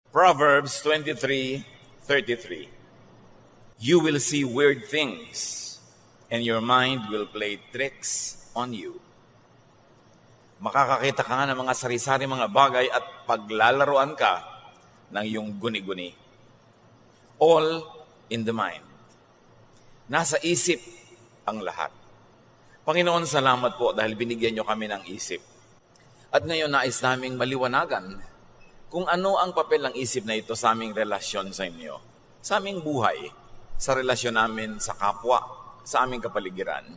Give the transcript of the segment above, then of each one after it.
Proverbs 23:33. You will see weird things, and your mind will play tricks on you. Makakakita ka nga ng mga sari-sari mga bagay at paglalaruan ka ng iyong guni-guni. All in the mind. Nasa isip ang lahat. Panginoon, salamat po dahil binigyan niyo kami ng isip. At ngayon nais naming maliwanagan kung ano ang papel ng isip na ito sa aming relasyon sa inyo, sa aming buhay, sa relasyon namin sa kapwa, sa aming kapaligiran.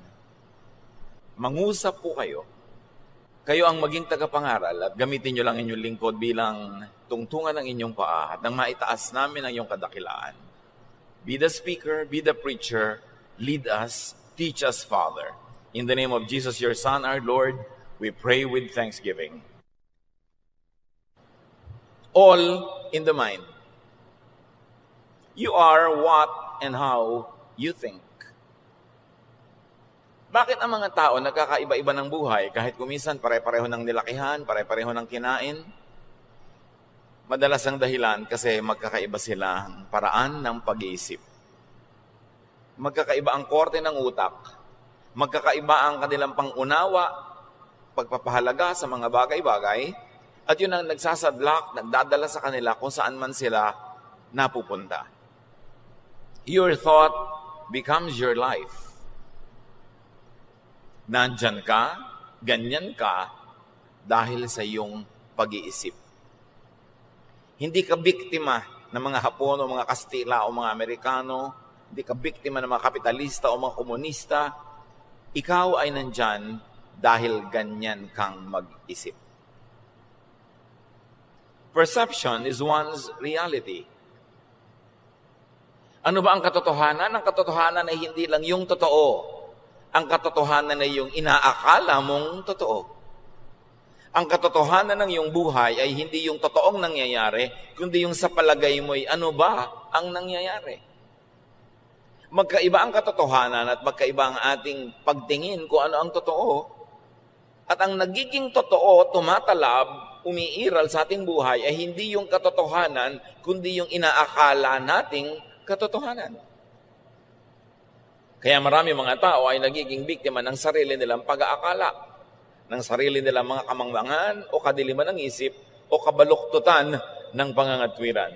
Mangusap po kayo. Kayo ang maging tagapangaral at gamitin nyo lang inyong lingkod bilang tungtungan ng inyong paa at nang maitaas namin ang iyong kadakilaan. Be the speaker, be the preacher, lead us, teach us, Father. In the name of Jesus, your Son, our Lord, we pray with thanksgiving. All in the mind. You are what and how you think. Bakit ang mga tao nagkakaiba-iba ng buhay kahit kuminsan pare-pareho ng nilakihan, pare-pareho ng kinain? Madalas ang dahilan kasi magkakaiba sila ang paraan ng pag-iisip. Magkakaiba ang korte ng utak. Magkakaiba ang kanilang pangunawa, pagpapahalaga sa mga bagay-bagay, at yun ang nagsasadlak, nagdadala sa kanila kung saan man sila napupunta. Your thought becomes your life. Nandyan ka, ganyan ka, dahil sa iyong pag-iisip. Hindi ka biktima ng mga Hapon o mga Kastila o mga Amerikano, hindi ka biktima ng mga kapitalista o mga komunista. Ikaw ay nandyan dahil ganyan kang mag-isip. Perception is one's reality. Ano ba ang katotohanan? Ang katotohanan ay hindi lang yung totoo. Ang katotohanan ay yung inaakala mong totoo. Ang katotohanan ng iyong buhay ay hindi yung totoong nangyayari, kundi yung sa palagay mo ay ano ba ang nangyayari. Magkaiba ang katotohanan at magkaiba ang ating pagtingin kung ano ang totoo. At ang nagiging totoo, tumatalab, umiiral sa ating buhay ay hindi yung katotohanan, kundi yung inaakala nating katotohanan. Kaya marami mga tao ay nagiging biktima ng sarili nilang pag-aakala, ng sarili nilang mga kamangmangan o kadiliman ng isip o kabaluktutan ng pangangatwiran.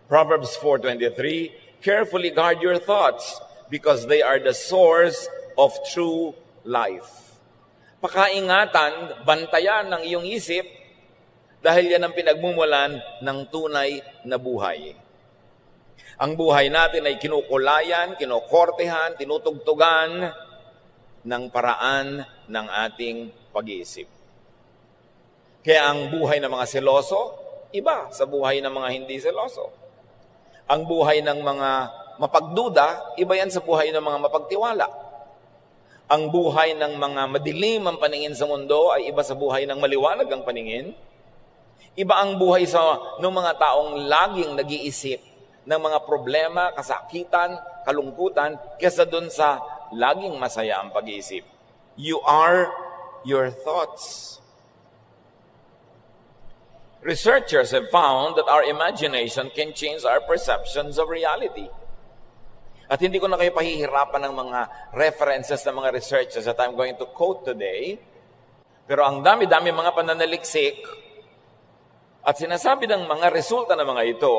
Proverbs 4:23, carefully guard your thoughts because they are the source of true life. Pakaingatan, bantayan ng iyong isip dahil yan ang pinagmumulan ng tunay na buhay. Ang buhay natin ay kinukulayan, kinokortehan, tinutugtugan ng paraan ng ating pag-iisip. Kaya ang buhay ng mga seloso, iba sa buhay ng mga hindi seloso. Ang buhay ng mga mapagduda, iba yan sa buhay ng mga mapagtiwala. Ang buhay ng mga madilim ang paningin sa mundo ay iba sa buhay ng maliwanag ang paningin. Iba ang buhay ng mga taong laging nag-iisip ng mga problema, kasakitan, kalungkutan, kesa dun sa laging masaya ang pag-iisip. You are your thoughts. Researchers have found that our imagination can change our perceptions of reality. At hindi ko na kayo pahihirapan ng mga references ng mga researchers that I'm going to quote today. Pero ang dami-dami mga pananaliksik at sinasabi ng mga resulta ng mga ito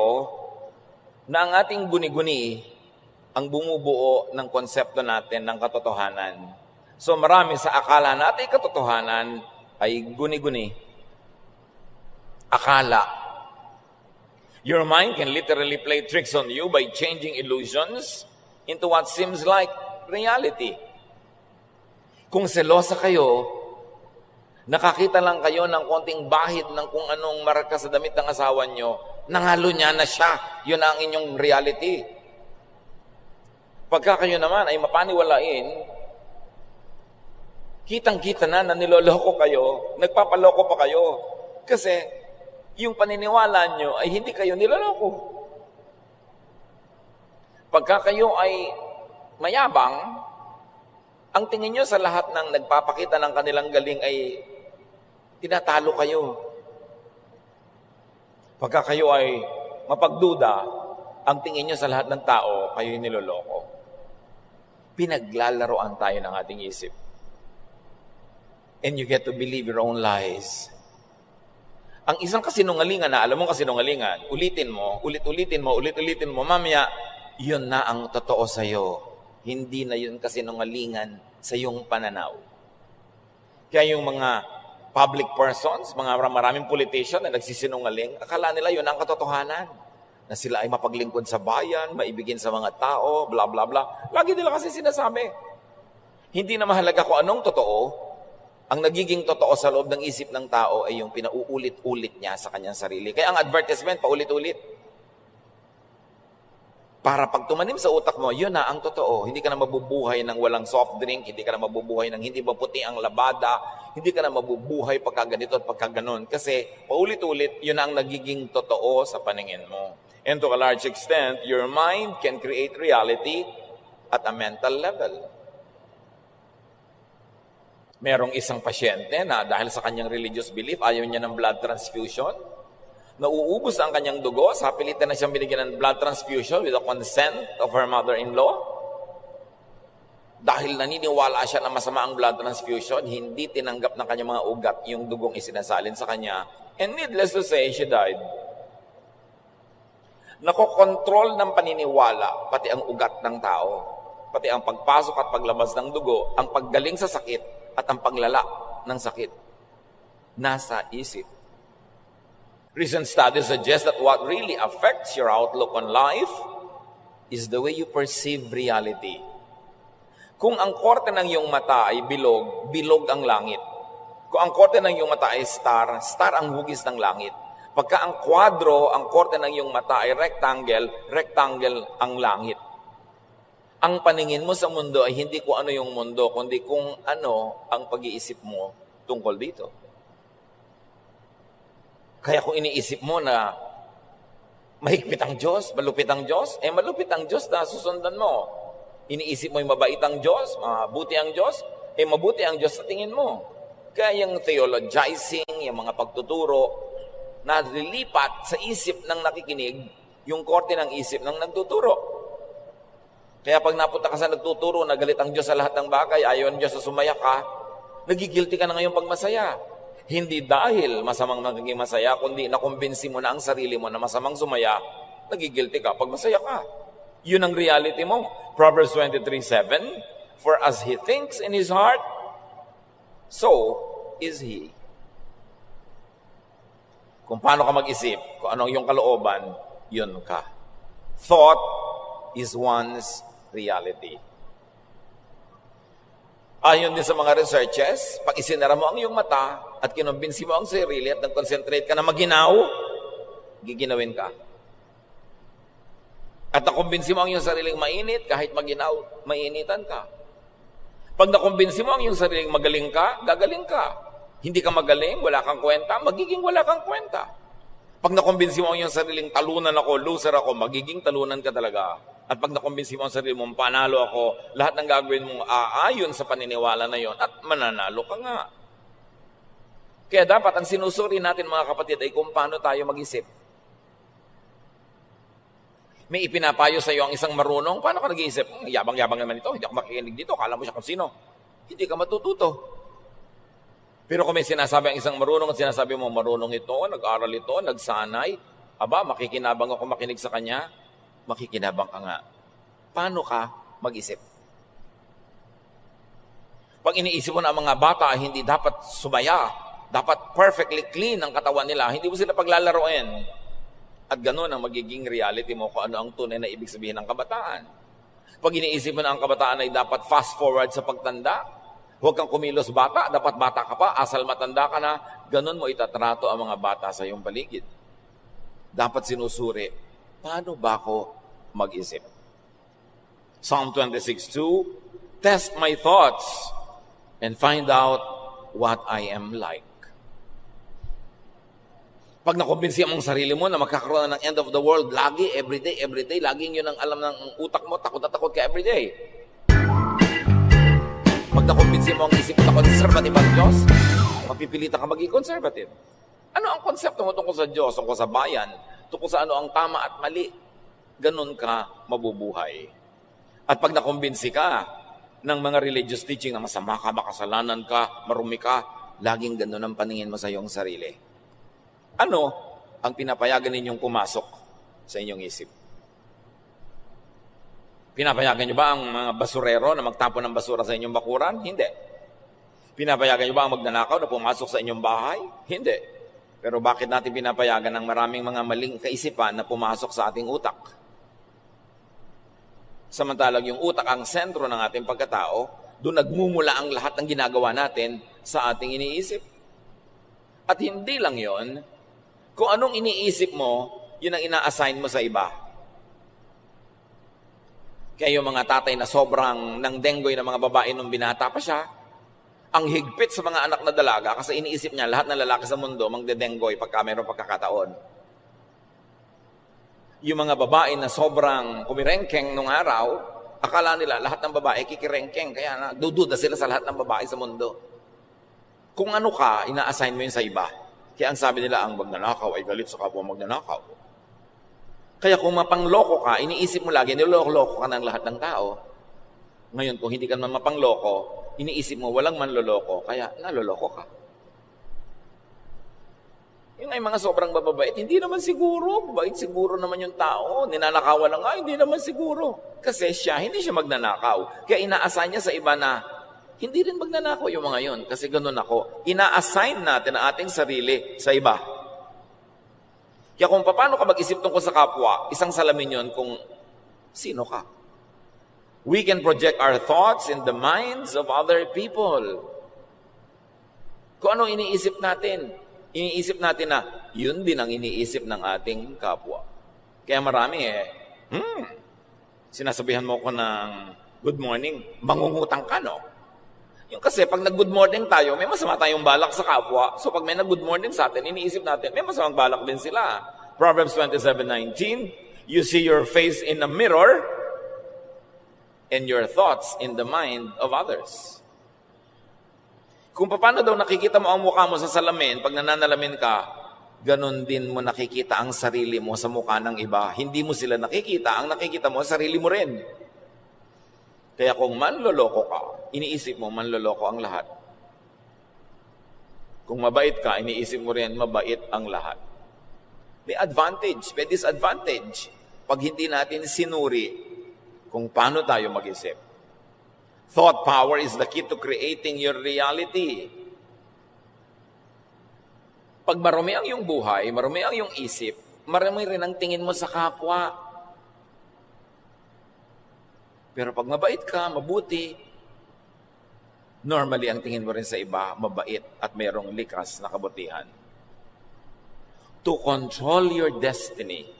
na ang ating guni-guni ang bumubuo ng konsepto natin ng katotohanan. So marami sa akala natin katotohanan ay guni-guni. Akala. Your mind can literally play tricks on you by changing illusions into what seems like reality. Kung selosa kayo, nakakita lang kayo ng konting bahid ng kung anong marka sa damit ng asawa nyo, nangalo niya na siya. Yun ang inyong reality. Pagka kayo naman ay mapaniwalain, kitang-kita na niloloko kayo, nagpapaloko pa kayo. Kasi yung paniniwala nyo ay hindi kayo niloloko. Pagka kayo ay mayabang, ang tingin nyo sa lahat ng nagpapakita ng kanilang galing ay tinatalo kayo. Pagka kayo ay mapagduda, ang tingin nyo sa lahat ng tao, kayo'y niloloko. Pinaglalaroan tayo ng ating isip. And you get to believe your own lies. Ang isang kasinungalingan na, alam mo kasinungalingan, ulitin mo, ulit-ulitin mo, mamaya, yun na ang totoo sa'yo. Hindi na yun kasinungalingan sa iyong pananaw. Kaya yung mga public persons, mga maraming politician na nagsisinungaling, akala nila yun ang katotohanan. Na sila ay mapaglingkod sa bayan, maibigin sa mga tao, bla bla bla. Lagi nila kasi sinasabi. Hindi na mahalaga kung anong totoo. Ang nagiging totoo sa loob ng isip ng tao ay yung pinauulit-ulit niya sa kanyang sarili. Kaya ang advertisement, paulit-ulit. Para pag tumanim sa utak mo, yun na ang totoo. Hindi ka na mabubuhay ng walang soft drink, hindi ka na mabubuhay ng hindi maputi ang labada, hindi ka na mabubuhay pagka ganito at pagka ganon. Kasi paulit-ulit, yun na ang nagiging totoo sa paningin mo. And to a large extent, your mind can create reality at a mental level. Merong isang pasyente na dahil sa kanyang religious belief, ayaw niya ng blood transfusion. Nauubos ang kanyang dugo, sa pilitan na siyang binigyan ng blood transfusion with the consent of her mother-in-law. Dahil naniniwala siya na masama ang blood transfusion, hindi tinanggap ng kanyang mga ugat yung dugong isinasalin sa kanya. And needless to say, she died. Nakokontrol ng paniniwala, pati ang ugat ng tao, pati ang pagpasok at paglabas ng dugo, ang paggaling sa sakit, at ang paglala ng sakit nasa isip. Recent studies suggest that what really affects your outlook on life is the way you perceive reality. Kung ang korte ng iyong mata ay bilog, bilog ang langit. Kung ang korte ng iyong mata ay star, star ang hugis ng langit. Pagka ang kwadro, ang korte ng iyong mata ay rectangle, rectangle ang langit. Ang paningin mo sa mundo ay hindi kung ano yung mundo, kundi kung ano ang pag-iisip mo tungkol dito. Kaya kung iniisip mo na mahigpit ang Diyos, malupit ang Diyos, malupit ang Diyos na susundan mo. Iniisip mo yung mabait ang Diyos, mabuti ang Diyos, mabuti ang Diyos sa tingin mo. Kaya yung theologizing, yung mga pagtuturo, na lilipat sa isip ng nakikinig, yung korte ng isip ng nagtuturo. Kaya pag napunta ka sa nagtuturo na galit ang Diyos sa lahat ng bagay, ayaw ang Diyos na sumaya ka, nagigilty ka na ngayon pag masaya. Hindi dahil masamang nagiging masaya, kundi nakumbinsi mo na ang sarili mo na masamang sumaya, nagigilty ka pag masaya ka. Yun ang reality mo. Proverbs 23:7, for as he thinks in his heart, so is he. Kung paano ka mag-isip, kung anong iyong kalooban, yun ka. Thought is one's reality. Ayon din sa mga researches, pag isinara mo ang iyong mata at kinumbinsi mo ang sarili at nag-concentrate ka na maginaw, giginawin ka. At nakumbinsi mo ang iyong sariling mainit, kahit maginaw, mainitan ka. Pag nakumbinsi mo ang iyong sariling magaling ka, gagaling ka. Hindi ka magaling, wala kang kwenta, magiging wala kang kwenta. Pag nakumbinsi mo ang iyong sariling talunan ako, loser ako, magiging talunan ka talaga. At pag nakumbinsi mo ang sarili mong panalo ako, lahat ng gagawin mong aayon sa paniniwala na yon at mananalo ka nga. Kaya dapat ang sinusuri natin mga kapatid ay kung paano tayo mag-isip. May ipinapayo sa iyo ang isang marunong, paano ka nag-iisip? Yabang-yabang naman ito, hindi ako makikinig dito, kala mo siya kung sino. Hindi ka matututo. Pero kung may sinasabi ang isang marunong at sinasabi mo, marunong ito, nag-aral ito, nagsanay, aba, makikinabang ako makinig sa kanya, makikinabang ka nga. Paano ka mag-isip? Pag iniisip mo na ang mga bata hindi dapat sumaya, dapat perfectly clean ang katawan nila, hindi mo sila paglalaroin. At ganoon ang magiging reality mo kung ano ang tunay na ibig sabihin ng kabataan. Pag iniisip mo na ang kabataan ay dapat fast forward sa pagtanda, huwag kang kumilos bata, dapat bata ka pa, asal matanda ka na, ganoon mo itatrato ang mga bata sa iyong paligid. Dapat sinusuri, paano ba ako mag-isip? Psalm 26:2, test my thoughts and find out what I am like. Pag nakumbinsi mong sarili mo na magkakaroon ng end of the world, lagi, everyday, laging yun ang alam ng utak mo, takot na takot ka everyday. Pag nakumbinsi mo ang isip na conservative ang Diyos, mapipilitan ka maging conservative. Ano ang konsepto mo tungkol sa Diyos, tungkol sa bayan, tungkol sa ano ang tama at mali. Ganun ka mabubuhay. At pag nakumbinsi ka ng mga religious teaching na masama ka, makasalanan ka, marumi ka, laging ganun ang paningin mo sa iyong sarili. Ano ang pinapayagan ninyong pumasok sa inyong isip? Pinapayagan niyo ba ang mga basurero na magtapon ng basura sa inyong bakuran? Hindi. Pinapayagan niyo ba ang magnanakaw na pumasok sa inyong bahay? Hindi. Pero bakit natin pinapayagan ng maraming mga maling kaisipan na pumasok sa ating utak? Samantalang yung utak ang sentro ng ating pagkatao, doon nagmumula ang lahat ng ginagawa natin sa ating iniisip. At hindi lang yon, kung anong iniisip mo, yun ang ina-assign mo sa iba. Kaya yung mga tatay na sobrang nang denggoy na mga babae nung binata pa siya, ang higpit sa mga anak na dalaga kasi iniisip niya lahat ng lalaki sa mundo mangdedenggoy pagka mayroong pagkakataon. Yung mga babae na sobrang kumirengkeng nung araw, akala nila lahat ng babae kikirengkeng, kaya dududa sila sa lahat ng babae sa mundo. Kung ano ka, ina-assign mo yun sa iba. Kaya ang sabi nila, ang magnanakaw ay galit sa kapwa magnanakaw. Kaya kung mapangloko ka, iniisip mo lagi, niloloko ka ng lahat ng tao. Ngayon, kung hindi ka naman mapangloko, iniisip mo walang manloloko, kaya naloloko ka. Yung ay mga sobrang bababait, hindi naman siguro, mabait siguro naman yung tao, ninanakawan lang nga, hindi naman siguro. Kasi hindi siya magnanakaw. Kaya ina-assign niya sa iba na, hindi rin magnanakaw yung mga yun, kasi ganun ako. Ina-assign natin ang ating sarili sa iba. Kaya kung paano ka mag-isip tungkol sa kapwa, isang salamin yun kung sino ka. We can project our thoughts in the minds of other people. Kung ano iniisip natin, iniisip natin na yun din ang iniisip ng ating kapwa. Kaya marami sinasabihan mo ko ng good morning, mangungutang ka, no? Yung kasi pag nag-good morning tayo, may masama tayong balak sa kapwa. So pag may nag-good morning sa atin, iniisip natin, may masamang balak din sila. Proverbs 27:19, you see your face in a mirror and your thoughts in the mind of others. Kung paano daw nakikita mo ang mukha mo sa salamin, pag nananalamin ka, ganon din mo nakikita ang sarili mo sa mukha ng iba. Hindi mo sila nakikita, ang nakikita mo, sarili mo rin. Kaya kung manloloko ka, iniisip mo, manloloko ang lahat. Kung mabait ka, iniisip mo rin, mabait ang lahat. May advantage, may disadvantage. Pag hindi natin sinuri kung paano tayo mag-isip. Thought power is the key to creating your reality. Pag marumi ang iyong buhay, marumi ang iyong isip, marumi rin ang tingin mo sa kapwa. Pero pag mabait ka, mabuti, normally ang tingin mo rin sa iba, mabait at mayroong likas na kabutihan. To control your destiny.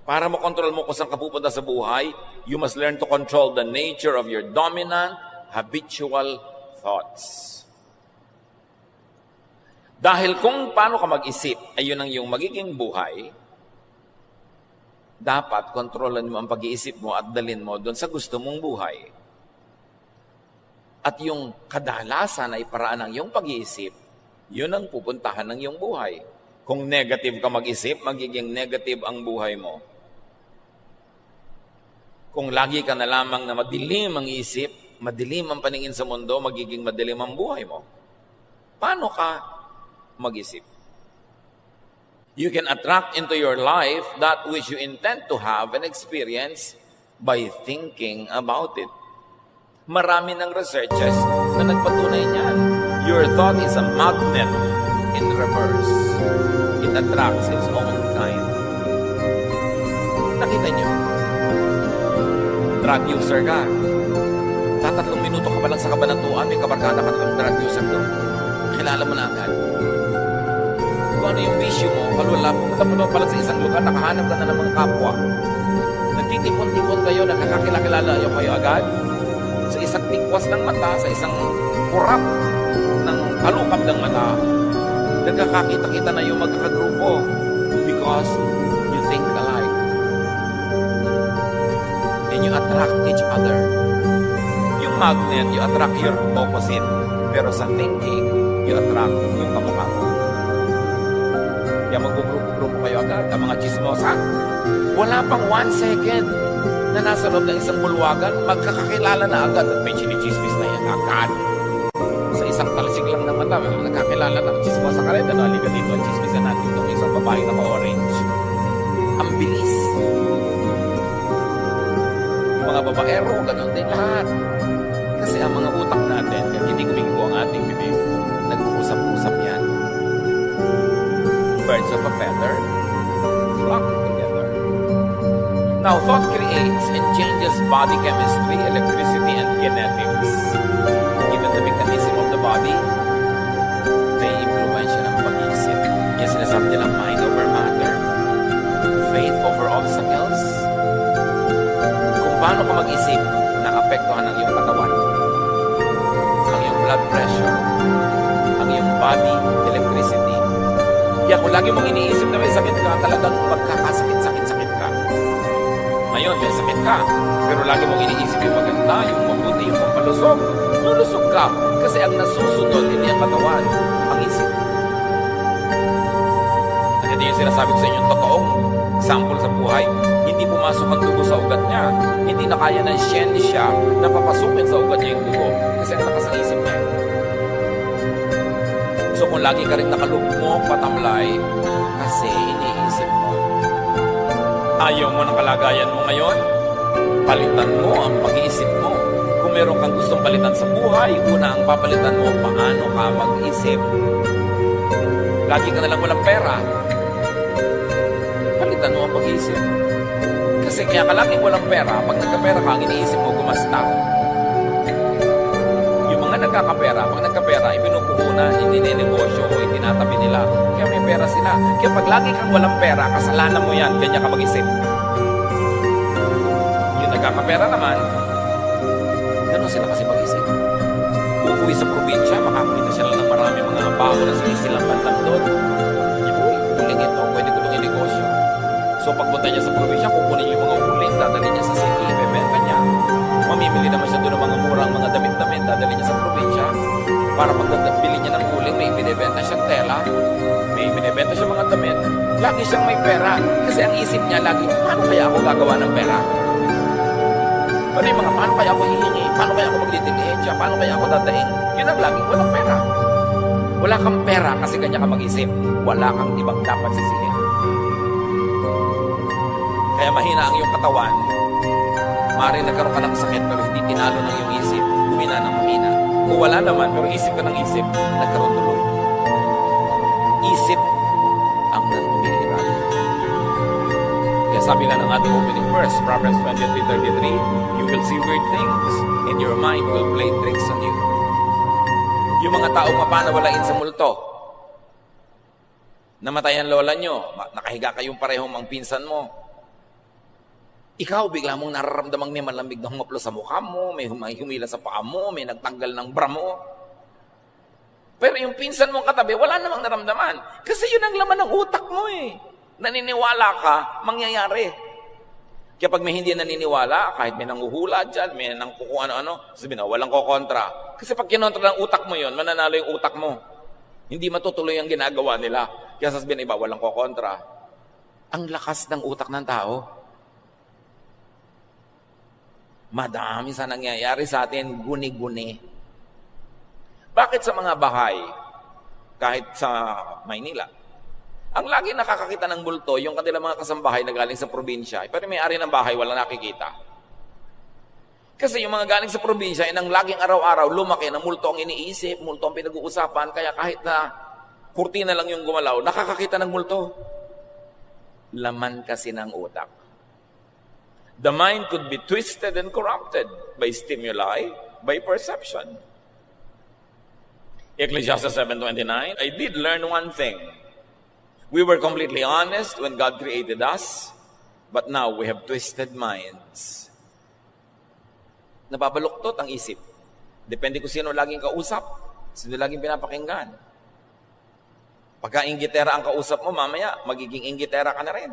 Para makontrol mo kung saan ka pupunta sa buhay, you must learn to control the nature of your dominant, habitual thoughts. Dahil kung paano ka mag-isip, ayun ang iyong magiging buhay, dapat kontrolan mo ang pag-iisip mo at dalhin mo doon sa gusto mong buhay. At yung kadalasan ay paraan ng iyong pag-iisip, yun ang pupuntahan ng iyong buhay. Kung negative ka mag-isip, magiging negative ang buhay mo. Kung lagi ka na lamang na madilim ang isip, madilim ang paningin sa mundo, magiging madilim ang buhay mo. Paano ka mag-isip? You can attract into your life that which you intend to have and experience by thinking about it. Marami ng researches na nagpatunay niyan. Your thought is a magnet in reverse. It attracts its own kind. Nakita niyo? Drug user ka. Tatatlong minuto ka pa lang sa kabanatuan, may kabarkada ka ng drug user doon. Kilala mo na agad. Kung ano yung bisyo mo, kalula, pumunta pa lang sa isang lugar, nakahanap ka na ng mga kapwa. Nagtitipon-tipon kayo, nakakakilala kayo agad. Sa isang tikwas ng mata, sa isang kurap ng kalukap ng mata, nagkakakita-kita na yung magkakagrupo because you think alike. And you attract each other. Yung magnet, you attract your opposite. Pero sa thinking, you attract yung kamukha mo. Kaya mag-grupo kayo agad. adult, ang mga chismosa, wala pang 1 second na nasa loob ng isang bulwagan, magkakakilala na agad at may chinichismis na yan agad. Sa isang talsik lang ng mata, nagkakilala na, chismosa ka rin, halika dito, ang chismisan natin itong isang babae na ka-orange. Ang bilis. Yung mga babaero, ganun din lahat. Kasi ang mga utak natin, kahit hindi kumikibo ang ating bibig, nag-uusap-usap yan. Birds of a feather flock together. Now, thought creates and changes body chemistry, electricity, and genetics. Even the mechanism of the body, may influence ng pag-iisip. Yung sinasabi nilang mind over matter, faith over obstacles. Kung paano ka mag-isip, na-apektuhan ang iyong katawan, ang iyong blood pressure, ang iyong body electricity. Kaya kung lagi mong iniisip na may sakit ka, talagang magkakasakit-sakit-sakit ka. Ngayon, may sakit ka, pero lagi mong iniisip yung maganda, yung mabuti, yung pampalusog. Lulusog ka, kasi ang nasusunod, hindi ang katawan, ang isip. At ito yung sinasabi ko sa inyo, totoong sample sa buhay, hindi pumasok ang dugo sa ugat niya. Hindi na kaya ng siyensya na papasukin sa ugat niya yung dugo. Kasi ang lakas ang isip niya. So kung lagi ka rin nakalugmok, patamlay, kasi iniisip mo. Ayaw mo ng kalagayan mo ngayon, palitan mo ang pag-iisip mo. Kung meron kang gustong palitan sa buhay, una ang papalitan mo, paano ka mag-isip. Lagi ka nalang walang pera, palitan mo ang pag-iisip. Kasi kaya ka laging walang pera, pag nagkapera ka, ang iniisip mo, gumasta. Yung mga nagkakapera, pag nagkapera, ibinupuhunan, hindi ninegosyo o itinatabi nila. Kaya may pera sila. Kaya pag lagi kang walang pera, kasalanan mo yan, ganyan ka mag-isip. Yung nagkakapera naman, ganun sila kasi mag-isip. Uuwi sa probinsya, makakita sila ng marami mga baho na silang bandang doon. Uy, huling ito, pwede ko itong inegosyo. So pagpunta niya sa probinsya, kukunin niya yung mga huling, dadalhin niya sa city, ibebenta niya. Mamimili naman siya doon ng mga murang mga damit-damit, dadalhin niya sa probinsya. Para pagdabili niya ng huling, may binibenta siyang tela, may binibenta siyang mga damit. Lagi siyang may pera. Kasi ang isip niya lagi, paano kaya ako gagawa ng pera? Pero yung mga, paano kaya ako hihingi? Paano kaya ako magdidilihensya? Paano kaya ako dadaing? Yun ang laging walang pera. Wala kang pera kasi ganyan ka mag-isip. Wala kang ibang dapat sisihin. Kaya mahina ang iyong katawan. Maaaring nagkaroon ka ng sakit pero hindi tinalo ng iyong isip. Humina ng mahina. Kung wala naman pero isip ka ng isip, nagkaroon tuloy. Isip ang nangbihirap. Kaya sabi nga ng ating opening verse, Proverbs 23:33, you will see weird things and your mind will play tricks on you. Yung mga taong mapanawalain sa multo, namatay ang lola nyo, nakahiga kayong parehong ang pinsan mo, ikaw bigla mong nararamdamang may malamig na humaplo sa mukha mo, may humila sa paa mo, may nagtanggal ng bra mo. Pero yung pinsan mong katabi, wala namang naramdaman. Kasi yun ang laman ng utak mo eh. Naniniwala ka, mangyayari. Kaya pag may hindi naniniwala, kahit may nanguhula dyan, may nang kung ano-ano, sabihin na, walang kokontra. Kasi pag kinontra ng utak mo yun, mananalo yung utak mo. Hindi matutuloy ang ginagawa nila. Kaya sasabihin na iba, walang kokontra. Ang lakas ng utak ng tao. Madami sa nangyayari sa atin, guni-guni. Bakit sa mga bahay, kahit sa Maynila, ang lagi nakakakita ng multo, yung kanilang mga kasambahay na galing sa probinsya, pero may-ari ng bahay, wala nakikita. Kasi yung mga galing sa probinsya, ang laging araw-araw, lumaki na multo ang iniisip, multo ang pinag-uusapan, kaya kahit na kurtina lang yung gumalaw, nakakakita ng multo. Laman kasi ng utak. The mind could be twisted and corrupted by stimuli, by perception. Ecclesiastes 7:29, I did learn one thing. We were completely honest when God created us, but now we have twisted minds. Nababaluktot ang isip. Depende kung sino laging kausap, sino laging pinapakinggan. Pagka inggitera ang kausap mo, mamaya magiging inggitera ka na rin.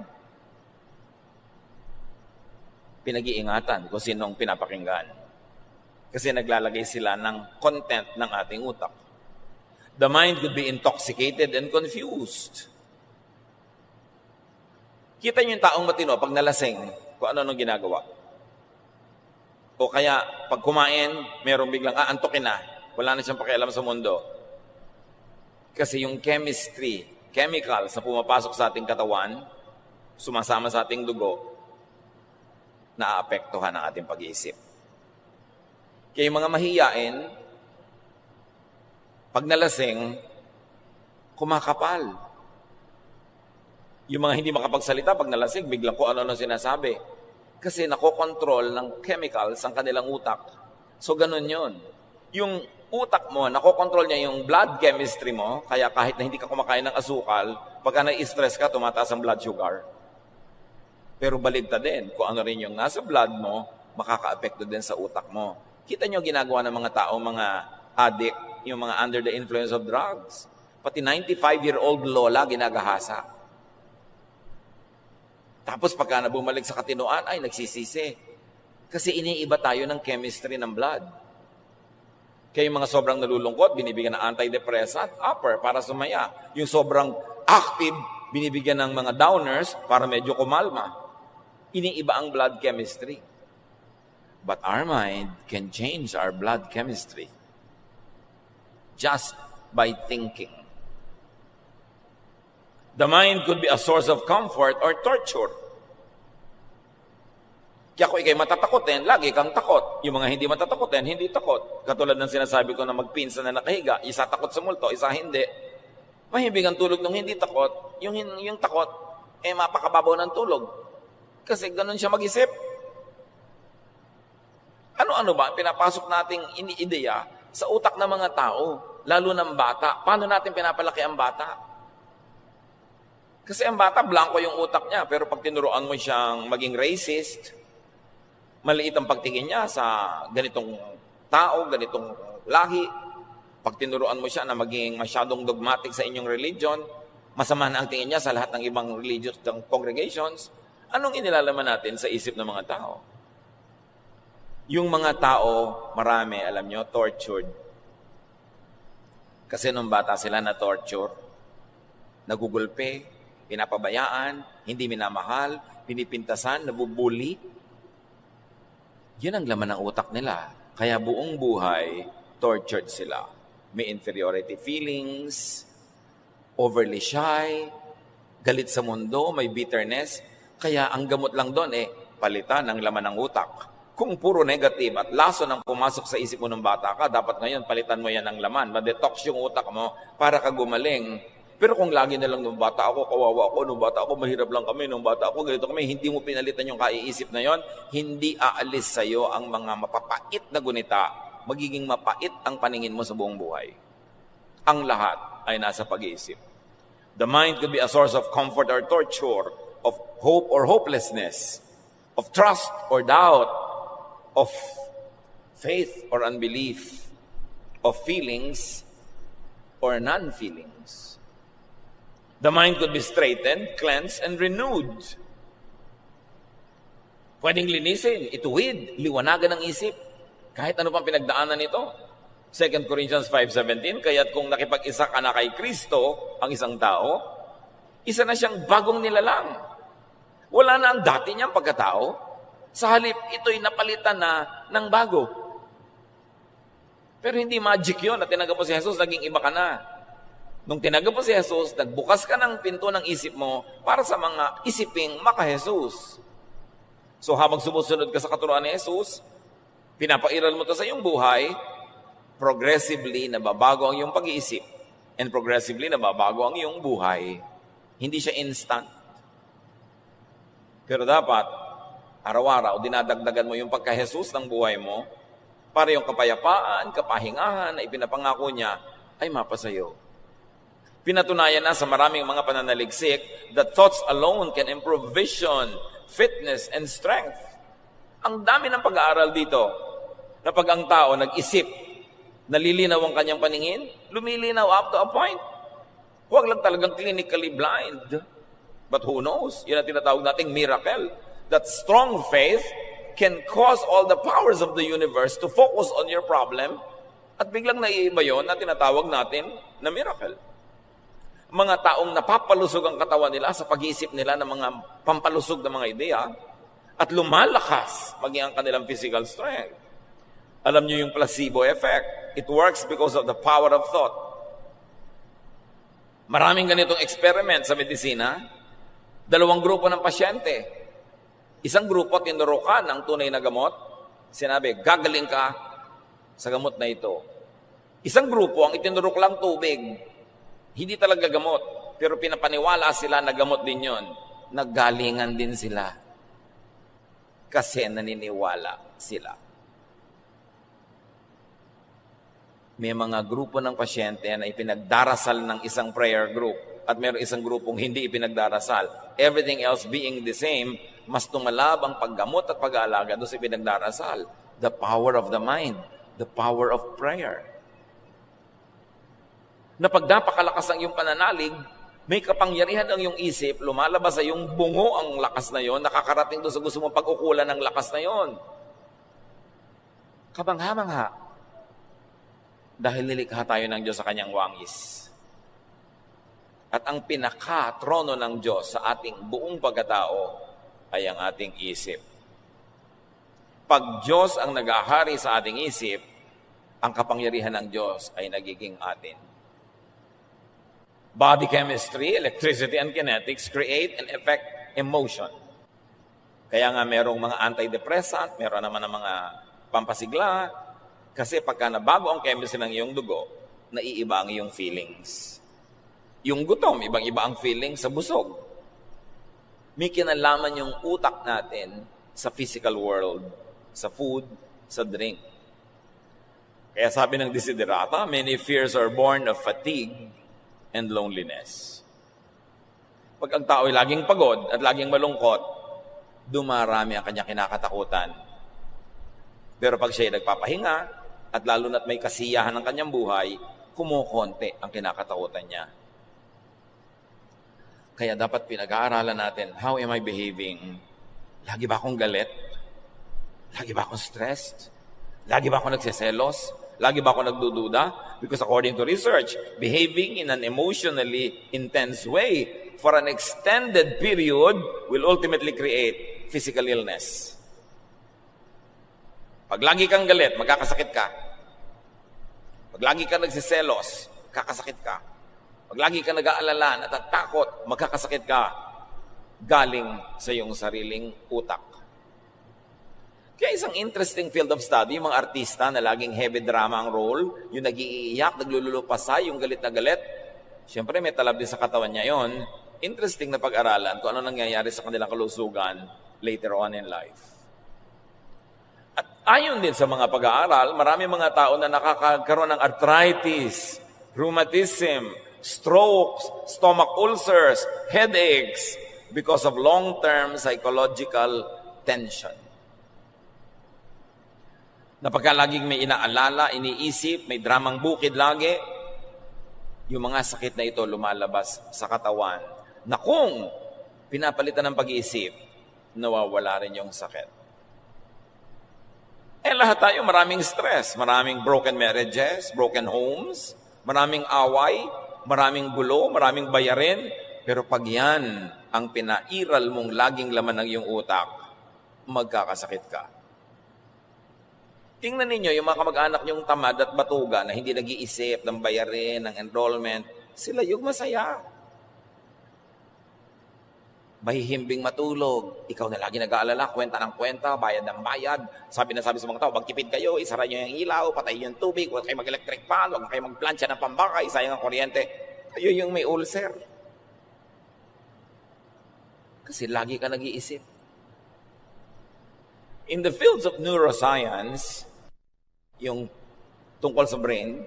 Pinag-iingatan kung sinong pinapakinggan. Kasi naglalagay sila ng content ng ating utak. The mind could be intoxicated and confused. Kita niyo yung taong matino pag nalasing, kung ano-anong ginagawa. O kaya, pag kumain, merong biglang aantokin na. Wala na siyang pakialam sa mundo. Kasi yung chemistry, chemicals na pumapasok sa ating katawan, sumasama sa ating dugo, naaapektuhan ang ating pag-iisip. Kaya yung mga mahiyain, pag nalasing, kumakapal. Yung mga hindi makapagsalita, pag nalasing, biglang kung ano-ano sinasabi. Kasi nakokontrol ng chemicals ang kanilang utak. So, ganun yun. Yung utak mo, nakokontrol niya yung blood chemistry mo, kaya kahit na hindi ka kumakain ng asukal, pagka na-stress ka, tumataas ang blood sugar. Pero baligtad din, kung ano rin yung nasa blood mo, makaka-apekto din sa utak mo. Kita nyo ginagawa ng mga tao, mga addict, yung mga under the influence of drugs. Pati 95-year-old lola ginagahasa. Tapos pagka na bumalik sa katinoan, ay nagsisisi. Kasi iniiba tayo ng chemistry ng blood. Kaya yung mga sobrang nalulungkot, binibigyan ng antidepressant, upper, para sumaya. Yung sobrang active, binibigyan ng mga downers para medyo kumalma. Iniiba ang blood chemistry. But our mind can change our blood chemistry just by thinking. The mind could be a source of comfort or torture. Kaya kung ikay matatakotin, lagi kang takot. Yung mga hindi matatakotin, hindi takot. Katulad ng sinasabi ko na magpinsan na nakahiga, isa takot sa multo, isa hindi. Mahibig ang tulog ng hindi takot. Yung takot, mapakababaw ng tulog. Kasi ganun siya mag-isip. Ano-ano ba pinapasok nating ideya sa utak ng mga tao, lalo ng bata? Paano natin pinapalaki ang bata? Kasi ang bata, blanco yung utak niya. Pero pag tinuruan mo siyang maging racist, maliit ang pagtingin niya sa ganitong tao, ganitong lahi. Pag tinuruan mo siya na maging masyadong dogmatic sa inyong religion, masama na ang tingin niya sa lahat ng ibang religious congregations. Anong inilalaman natin sa isip ng mga tao? Yung mga tao, marami, alam nyo, tortured. Kasi nung bata sila na torture, nagugulpe, pinapabayaan, hindi minamahal, pinipintasan, nabubuli. Yun ang laman ng utak nila. Kaya buong buhay, tortured sila. May inferiority feelings, overly shy, galit sa mundo, may bitterness. Kaya ang gamot lang doon, palitan ng laman ng utak. Kung puro negative at laso nang pumasok sa isip mo ng bata ka, dapat ngayon palitan mo yan ng laman. Ma-detox yung utak mo para ka gumaling. Pero kung lagi na lang nung bata ako, kawawa ako, nung bata ako, mahirap lang kami, nung bata ako, ganito kami, hindi mo pinalitan yung kaiisip na yon, hindi aalis sa'yo ang mga mapapait na gunita, magiging mapait ang paningin mo sa buong buhay. Ang lahat ay nasa pag-iisip. The mind could be a source of comfort or torture, of hope or hopelessness, of trust or doubt, of faith or unbelief, of feelings or non-feelings. The mind could be straightened, cleansed, and renewed. Pwedeng linisin, ituwid, liwanagan ng isip. Kahit ano pang pinagdaanan nito. 2 Corinthians 5:17, kaya't kung nakipag-isa ka na kay Kristo, ang isang tao, isa na siyang bagong nilalang. Wala na ang dati niyang pagkatao. Sa halip, ito'y napalitan na ng bago. Pero hindi magic yun na tinanggap mo si Jesus, naging iba ka na. Nung tinanggap mo si Jesus, nagbukas ka ng pinto ng isip mo para sa mga isiping maka-Jesus. So habang sumusunod ka sa katuruan ni Jesus, pinapairal mo to sa iyong buhay, progressively nababago ang iyong pag-iisip and progressively nababago ang iyong buhay. Hindi siya instant. Pero dapat, araw-araw, dinadagdagan mo yung pagka-Jesus ng buhay mo para yung kapayapaan, kapahingahan na ipinapangako niya ay mapasayo. Pinatunayan na sa maraming mga pananaliksik that thoughts alone can improve vision, fitness, and strength. Ang dami ng pag-aaral dito na pag ang tao nag-isip, nalilinaw ang kanyang paningin, lumilinaw up to a point. Huwag lang talagang clinically blind. But who knows? Yan ang tinatawag nating miracle. That strong faith can cause all the powers of the universe to focus on your problem at biglang naiiba yun na tinatawag natin na miracle. Mga taong napapalusog ang katawan nila sa pag-iisip nila ng mga pampalusog na mga ideya at lumalakas maging ang kanilang physical strength. Alam niyo yung placebo effect. It works because of the power of thought. Maraming ganitong experiment sa medisina. 2 grupo ng pasyente. Isang grupo tinurukan ng tunay na gamot. Sinabi, gagaling ka sa gamot na ito. Isang grupo ang itinurok lang tubig. Hindi talaga gamot. Pero pinapaniwala sila na gamot din yon. Naggalingan din sila. Kasi naniniwala sila. May mga grupo ng pasyente na ipinagdarasal ng isang prayer group at mayroong isang grupong hindi ipinagdarasal. Everything else being the same, mas tumalab ang paggamot at pag-aalaga doon sa ipinagdarasal. The power of the mind, the power of prayer. Na pag napakalakas ang iyong pananalig, may kapangyarihan ang iyong isip, lumalabas sa iyong bungo ang lakas na yon, nakakarating doon sa gusto mong pag-ukulan ng lakas na yon. Kabangha-mangha. Dahil nilikha tayo ng Diyos sa kanyang wangis. At ang pinaka-trono ng Diyos sa ating buong pagkatao ay ang ating isip. Pag Diyos ang nag-ahari sa ating isip, ang kapangyarihan ng Diyos ay nagiging atin. Body chemistry, electricity, and kinetics create and affect emotion. Kaya nga merong mga antidepressant, meron naman ng mga pampasigla, kasi pagka nabago ang chemistry ng iyong dugo, naiiba ang iyong feelings. Yung gutom, ibang-iba ang feelings sa busog. May kinalaman yung utak natin sa physical world, sa food, sa drink. Kaya sabi ng Desiderata, many fears are born of fatigue and loneliness. Pag ang tao ay laging pagod at laging malungkot, dumarami ang kanyang kinakatakutan. Pero pag siya ay nagpapahinga, at lalo na't may kasiyahan ng kanyang buhay, kumukonti ang kinakatakutan niya. Kaya dapat pinag-aaralan natin, how am I behaving? Lagi ba akong galit? Lagi ba akong stressed? Lagi ba akong nagsiselos? Lagi ba akong nagdududa? Because according to research, behaving in an emotionally intense way for an extended period will ultimately create physical illness. Pag lagi kang galit, magkakasakit ka. Pag lagi kang nagsiselos, kakasakit ka. Pag lagi kang nag-aalala, natatakot, magkakasakit ka. Galing sa iyong sariling utak. Kaya isang interesting field of study, yung mga artista na laging heavy drama ang role, yung nag-iiyak, naglululupasay, yung galit na galit, siyempre may talab din sa katawan niya yon. Interesting na pag-aralan kung ano nangyayari sa kanilang kalusugan later on in life. At ayon din sa mga pag-aaral, marami mga tao na nakakaroon ng arthritis, rheumatism, strokes, stomach ulcers, headaches because of long-term psychological tension. Na pagka laging may inaalala, iniisip, may dramang bukid lagi, yung mga sakit na ito lumalabas sa katawan na kung pinapalitan ng pag-iisip, nawawala rin yung sakit. Lahat tayo maraming stress, maraming broken marriages, broken homes, maraming away, maraming gulo, maraming bayarin. Pero pag yan ang pinairal mong laging laman ng iyong utak, magkakasakit ka. Tingnan ninyo yung mga kamag-anak niyong tamad at batuga na hindi nag-iisip ng bayarin, ng enrollment, sila yung masaya. Mahihimbing matulog. Ikaw na lagi nag-aalala, kwenta ng kwenta, bayad ng bayad. Sabi sa mga tao, magtipid kayo, isara nyo yung ilaw, patay yung tubig, huwag kayo mag-electric fan, huwag kayo mag-plancha ng pambaka, isayang ang kuryente. Kayo yung may ulcer. Kasi lagi ka nag-iisip. In the fields of neuroscience, yung tungkol sa brain,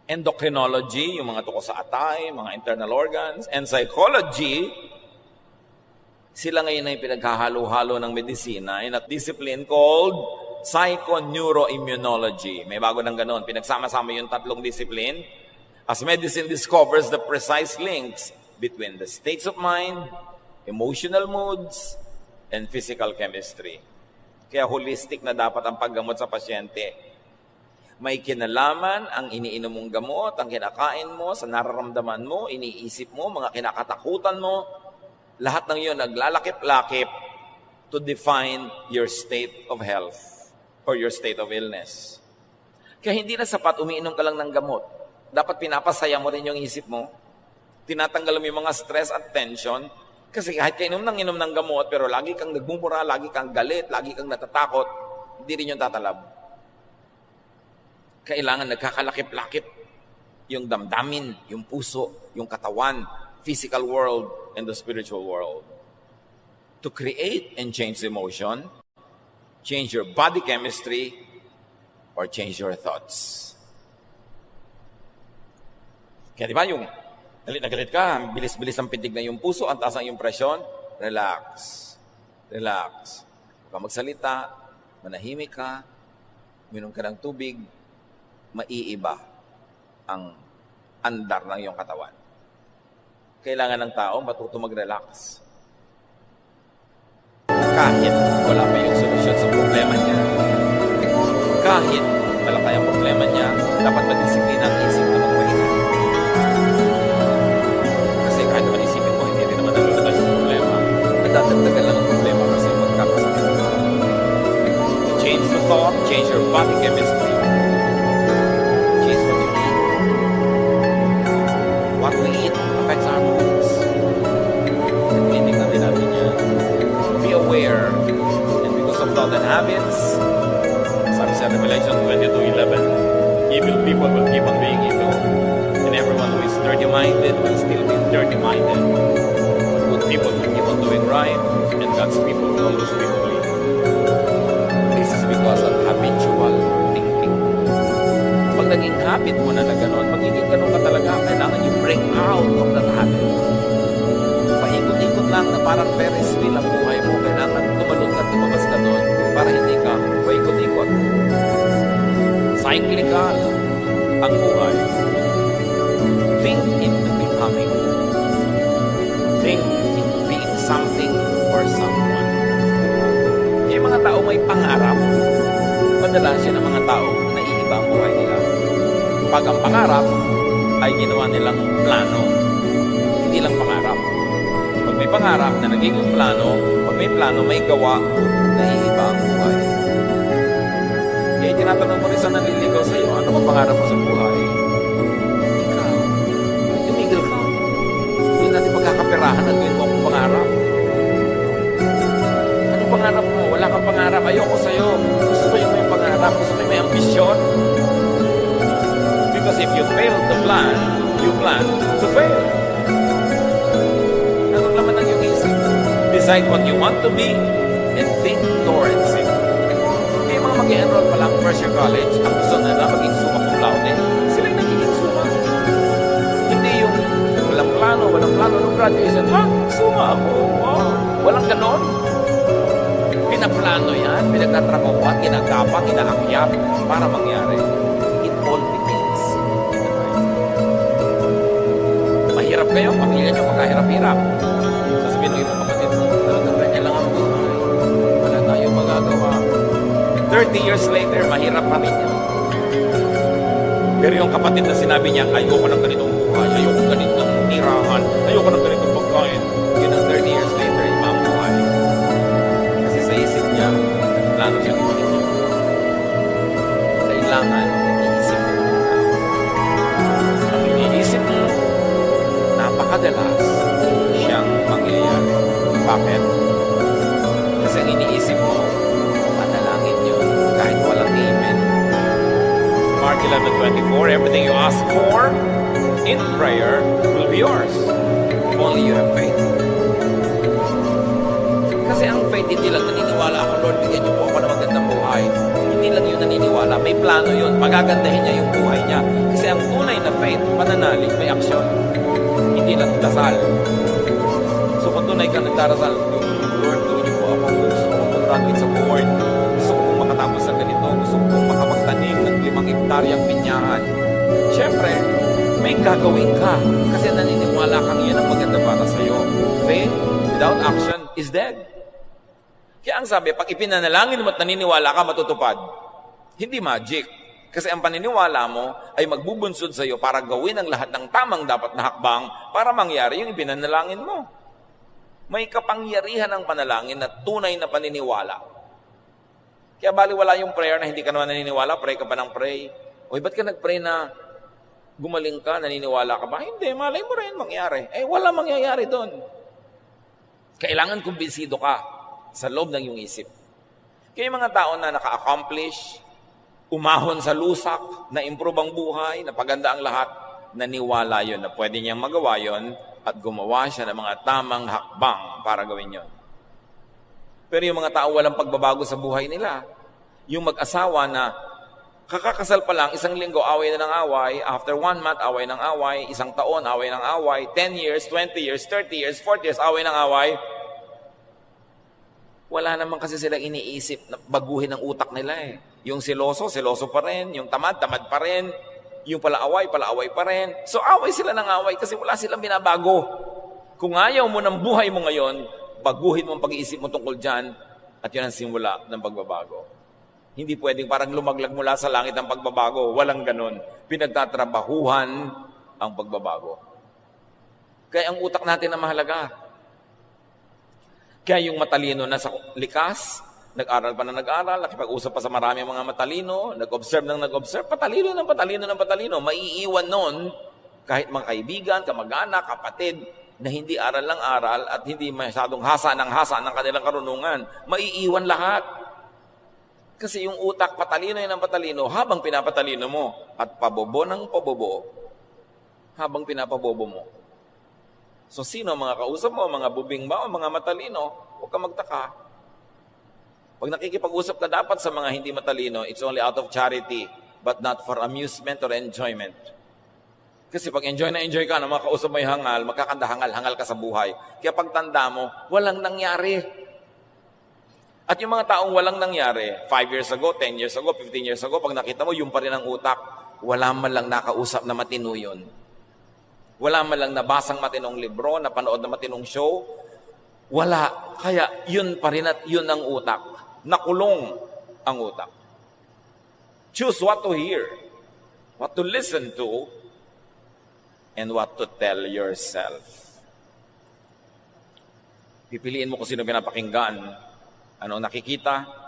endocrinology, yung mga tungkol sa atay, mga internal organs, and psychology, sila ngayon ay pinaghahalo-halo ng medisina in a discipline called psychoneuroimmunology. May bago ng ganon. Pinagsama-sama yung tatlong discipline as medicine discovers the precise links between the states of mind, emotional moods, and physical chemistry. Kaya holistic na dapat ang paggamot sa pasyente. May kinalaman ang iniinom mong gamot, ang kinakain mo, sa nararamdaman mo, iniisip mo, mga kinakatakutan mo. Lahat ng yun naglalakip-lakip to define your state of health or your state of illness. Kaya hindi na sapat umiinom ka lang ng gamot. Dapat pinapasaya mo rin yung isip mo. Tinatanggal mo yung mga stress at tension. Kasi kahit ka inom ng gamot, pero lagi kang nagmumura, lagi kang galit, lagi kang natatakot, hindi rin yung tatalab. Kailangan nagkakalakip-lakip yung damdamin, yung puso, yung katawan, physical world, and the spiritual world. To create and change emotion, change your body chemistry, or change your thoughts. Kaya di ba yung galit na galit ka, bilis-bilis ang pitig na yung puso, ang taas ang yung presyon, relax. Relax. Huwag ka magsalita, manahimik ka, uminom ka ng tubig, maiiba ang andar ng iyong katawan. Kailangan ng tao matuto mag-relax. Kahit wala pa yung solusyon sa problema niya, kahit malaki ang problema niya, dapat magdisiplina ang isip na magpahinga. Kasi kahit naman isipin mo, hindi rin naman nalulutas yung problema. Nadadagdagan lang ang problema kasi magkakasakit. Change the thought, change your body chemistry. What we eat affects our moods. Tinitingnan din natin yan. Be aware. And because of thought and habits, sabi sa Revelation 22:11, evil people will keep on being evil. And everyone who is dirty-minded will still be dirty-minded. Good people will keep on doing right, and God's people will always be holy. This is because of habitual thinking. Pag naging habit mo na gano'n, magiging gano'n ka talaga, kailangan you break out of that habit. Paikot-ikot lang na parang Ferris wheel ang buhay mo, kailangan tumalon at tumabas ka doon para hindi ka paikot-ikot. Cyclical ang buhay. Think into becoming. Think into being something or someone. Yung mga tao may pangarap, madalas yan ang mga tao na iiba ang buhay nila. Pag ang pangarap ay ginawa nilang plano, hindi lang pangarap. Pag may pangarap na nagiging plano, pag may plano, may gawa, naiiba ang buhay. Kaya tinatanong mo rin sa nanliligaw sa iyo, ano ang pangarap mo sa buhay? Ikaw, tumigil ka. Hindi natin magkakapirahan at gawin mo ang pangarap. Anong pangarap mo? Wala kang pangarap. Ayoko sa iyo. Gusto ko yung may pangarap. Gusto ko yung may ambisyon. Because if you fail to plan, you plan to fail. Ano naman ang iyong isip? Decide what you want to be and think towards it. May mga mag-enroll pa lang first year college, ang gusto nila maging summa cum laude, sila yung nagiging summa. Hindi yung walang plano ng graduation. Ha? Summa ako? Oh, walang ganon. Pinaplano yan, pinagtatrabahuan, ginagapa, ginaakyat para mangyari. It all begins in the mind. Mahirap kayo, pamilya nyo magkahirap-hirap. Sasabihin ng ibang kapatid mo, talagang ganyan lang ang buhay. Wala tayong magagawa. 30 years later, mahirap pa rin yan. Pero yung kapatid na sinabi niya, ayoko ng ganitong buhay, ayoko ng ganitong tirahan, ayoko ng ganitong pagkain. Yun ang 30 years later, iba ang buhay. Kasi sa isip niya, plano siyang iniisip. Kailangan iniisip mo. Ang iniisip mo, napakadalas siyang mangyayari. Bakit? Kasi ang iniisip mo, panalangin yun, kahit walang amen. Mark 11:24, everything you ask for in prayer will be yours. If only you have faith. Kasi ang faith, hindi lang naniniwala ako, Lord, bigyan niyo po ako ng magandang buhay. Hindi lang yun naniniwala. May plano yun. Magagandahin niya yung buhay niya. Kasi ang tunay na faith, pananalig, may aksyon. Hindi lang dasal. So kung tunay ka nagdarasal, Lord, gawin niyo po ako. Gusto ko mag-graduate sa board. Gusto ko makatapos sa ganito. Gusto ko makapagtanim ng 5 hektaryang pinyahan. Siyempre, may gagawin ka. Kasi naniniwala kang yan ang maganda para sa'yo. Faith without action is dead. Kaya ang sabi, pag ipinanalangin mo at naniniwala ka, matutupad. Hindi magic. Kasi ang paniniwala mo ay magbubunsod sa iyo para gawin ang lahat ng tamang dapat na hakbang para mangyari yung ipinanalangin mo. May kapangyarihan ng panalangin na tunay na paniniwala. Kaya baliwala yung prayer na hindi ka naman naniniwala, pray ka pa ng pray. Oy, ba't ka nag-pray na gumaling ka, naniniwala ka ba? Hindi, malay mo rin mangyari. Wala mangyayari doon. Kailangan kumbinsido ka sa loob ng iyong isip. Kaya yung mga tao na naka-accomplish, umahon sa lusak, na-improve ang buhay, napaganda ang lahat, naniwala yun na pwede niyang magawa yun at gumawa siya ng mga tamang hakbang para gawin yun. Pero yung mga tao walang pagbabago sa buhay nila, yung mag-asawa na kakakasal pa lang, isang linggo, away na ng away, after 1 month, away ng away, isang taon, away ng away, 10 years, 20 years, 30 years, 40 years, away ng away, wala naman kasi silang iniisip na baguhin ang utak nila eh. Yung seloso pa rin. Yung tamad pa rin. Yung palaaway pa rin. So away sila ng away kasi wala silang binabago. Kung ayaw mo ng buhay mo ngayon, baguhin mo ang pag-iisip mo tungkol dyan at yun ang simula ng pagbabago. Hindi pwedeng parang lumaglag mula sa langit ang pagbabago. Walang ganun. Pinagtatrabahuhan ang pagbabago. Kaya ang utak natin na mahalaga. Kaya yung matalino na sa likas, nag-aral pa na nag-aral, nakipag-usap pa sa maraming mga matalino, nag-observe ng nag-observe, patalino ng patalino, maiiwan nun kahit mga kaibigan, kamag-anak, kapatid, na hindi aral ng aral at hindi masyadong hasa ng kanilang karunungan. Maiiwan lahat. Kasi yung utak, patalino yun ng patalino habang pinapatalino mo at pabobo ng pabobo habang pinapabobo mo. So sino mga kausap mo, mga bubing ba o mga matalino? Huwag ka magtaka. Pag nakikipag-usap ka dapat sa mga hindi matalino, it's only out of charity, but not for amusement or enjoyment. Kasi pag enjoy ka na mga kausap mo yung hangal, magkakanda-hangal-hangal ka sa buhay. Kaya pagtanda mo, walang nangyari. At yung mga taong walang nangyari, 5 years ago, 10 years ago, 15 years ago, pag nakita mo, yung pa rin ang utak, wala man lang nakausap na matino yun. Wala man lang nabasang matinong libro, napanood na matinong show. Wala. Kaya yun pa rin at yun ang utak. Nakulong ang utak. Choose what to hear, what to listen to, and what to tell yourself. Pipiliin mo kung sino pinapakinggan, ano nakikita,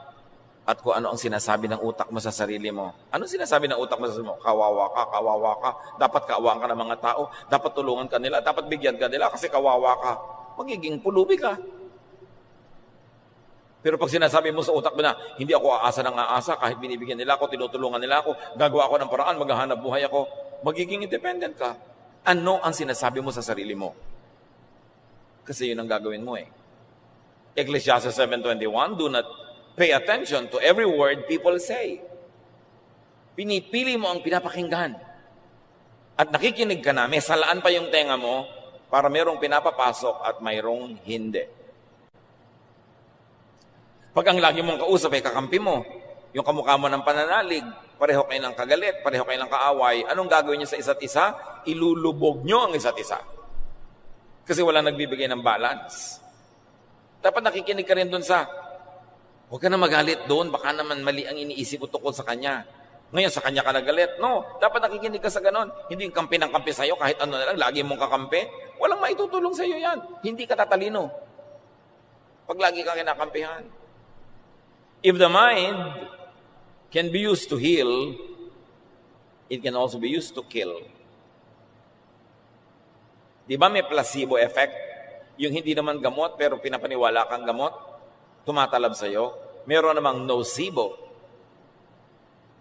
at kung ano ang sinasabi ng utak mo sa sarili mo. Anong sinasabi ng utak mo sa sarili mo? Kawawa ka. Dapat kaawaan ka ng mga tao. Dapat tulungan ka nila. Dapat bigyan ka nila kasi kawawa ka. Magiging pulubi ka. Pero pag sinasabi mo sa utak mo na, hindi ako aasa ng aasa, kahit binibigyan nila ako, tinutulungan nila ako, gagawa ako ng paraan, maghahanap buhay ako, magiging independent ka. Ano ang sinasabi mo sa sarili mo? Kasi yun ang gagawin mo eh. Ecclesiastes 7:21, do not pay attention to every word people say. Pinipili mo ang pinapakinggan. At nakikinig ka na, may salaan pa yung tenga mo para merong pinapapasok at mayroong hindi. Pag ang lagi mong kausap ay kakampi mo, yung kamukha mo ng pananalig, pareho kayo ng kagalit, pareho kayo ng kaaway, anong gagawin niyo sa isa't isa? Ilulubog niyo ang isa't isa. Kasi wala nagbibigay ng balance. Dapat nakikinig ka rin dun sa huwag ka na magalit doon, baka naman mali ang iniisip mo tungkol sa kanya. Ngayon, sa kanya ka nagalit. No, dapat nakikinig ka sa ganon. Hindi yung kampi ng kampi sa'yo, kahit ano na lang, lagi mong kakampi. Walang maitutulong sa'yo yan. Hindi ka tatalino. Pag lagi ka kinakampihan. If the mind can be used to heal, it can also be used to kill. Di ba may placebo effect? Yung hindi naman gamot, pero pinapaniwala kang gamot? Tumatalab sa'yo, meron namang nocebo.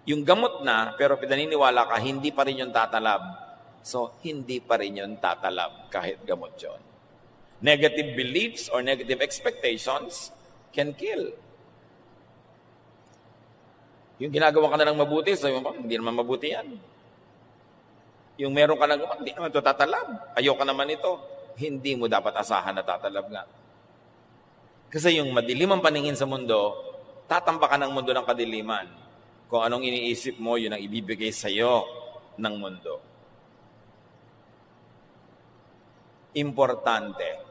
Yung gamot na, pero pinaniniwala ka, hindi pa rin yung tatalab. So, hindi pa rin yung tatalab kahit gamot yun. Negative beliefs or negative expectations can kill. Yung ginagawa ka na ng mabuti, sabi mo, hindi naman mabuti yan. Yung meron ka ng gamot, hindi naman ito tatalab. Ayoko naman ito. Hindi mo dapat asahan na tatalab nga. Kasi yung madilim ang paningin sa mundo, tatambakan ng mundo ng kadiliman. Kung anong iniisip mo, yun ang ibibigay sa iyo ng mundo. Importante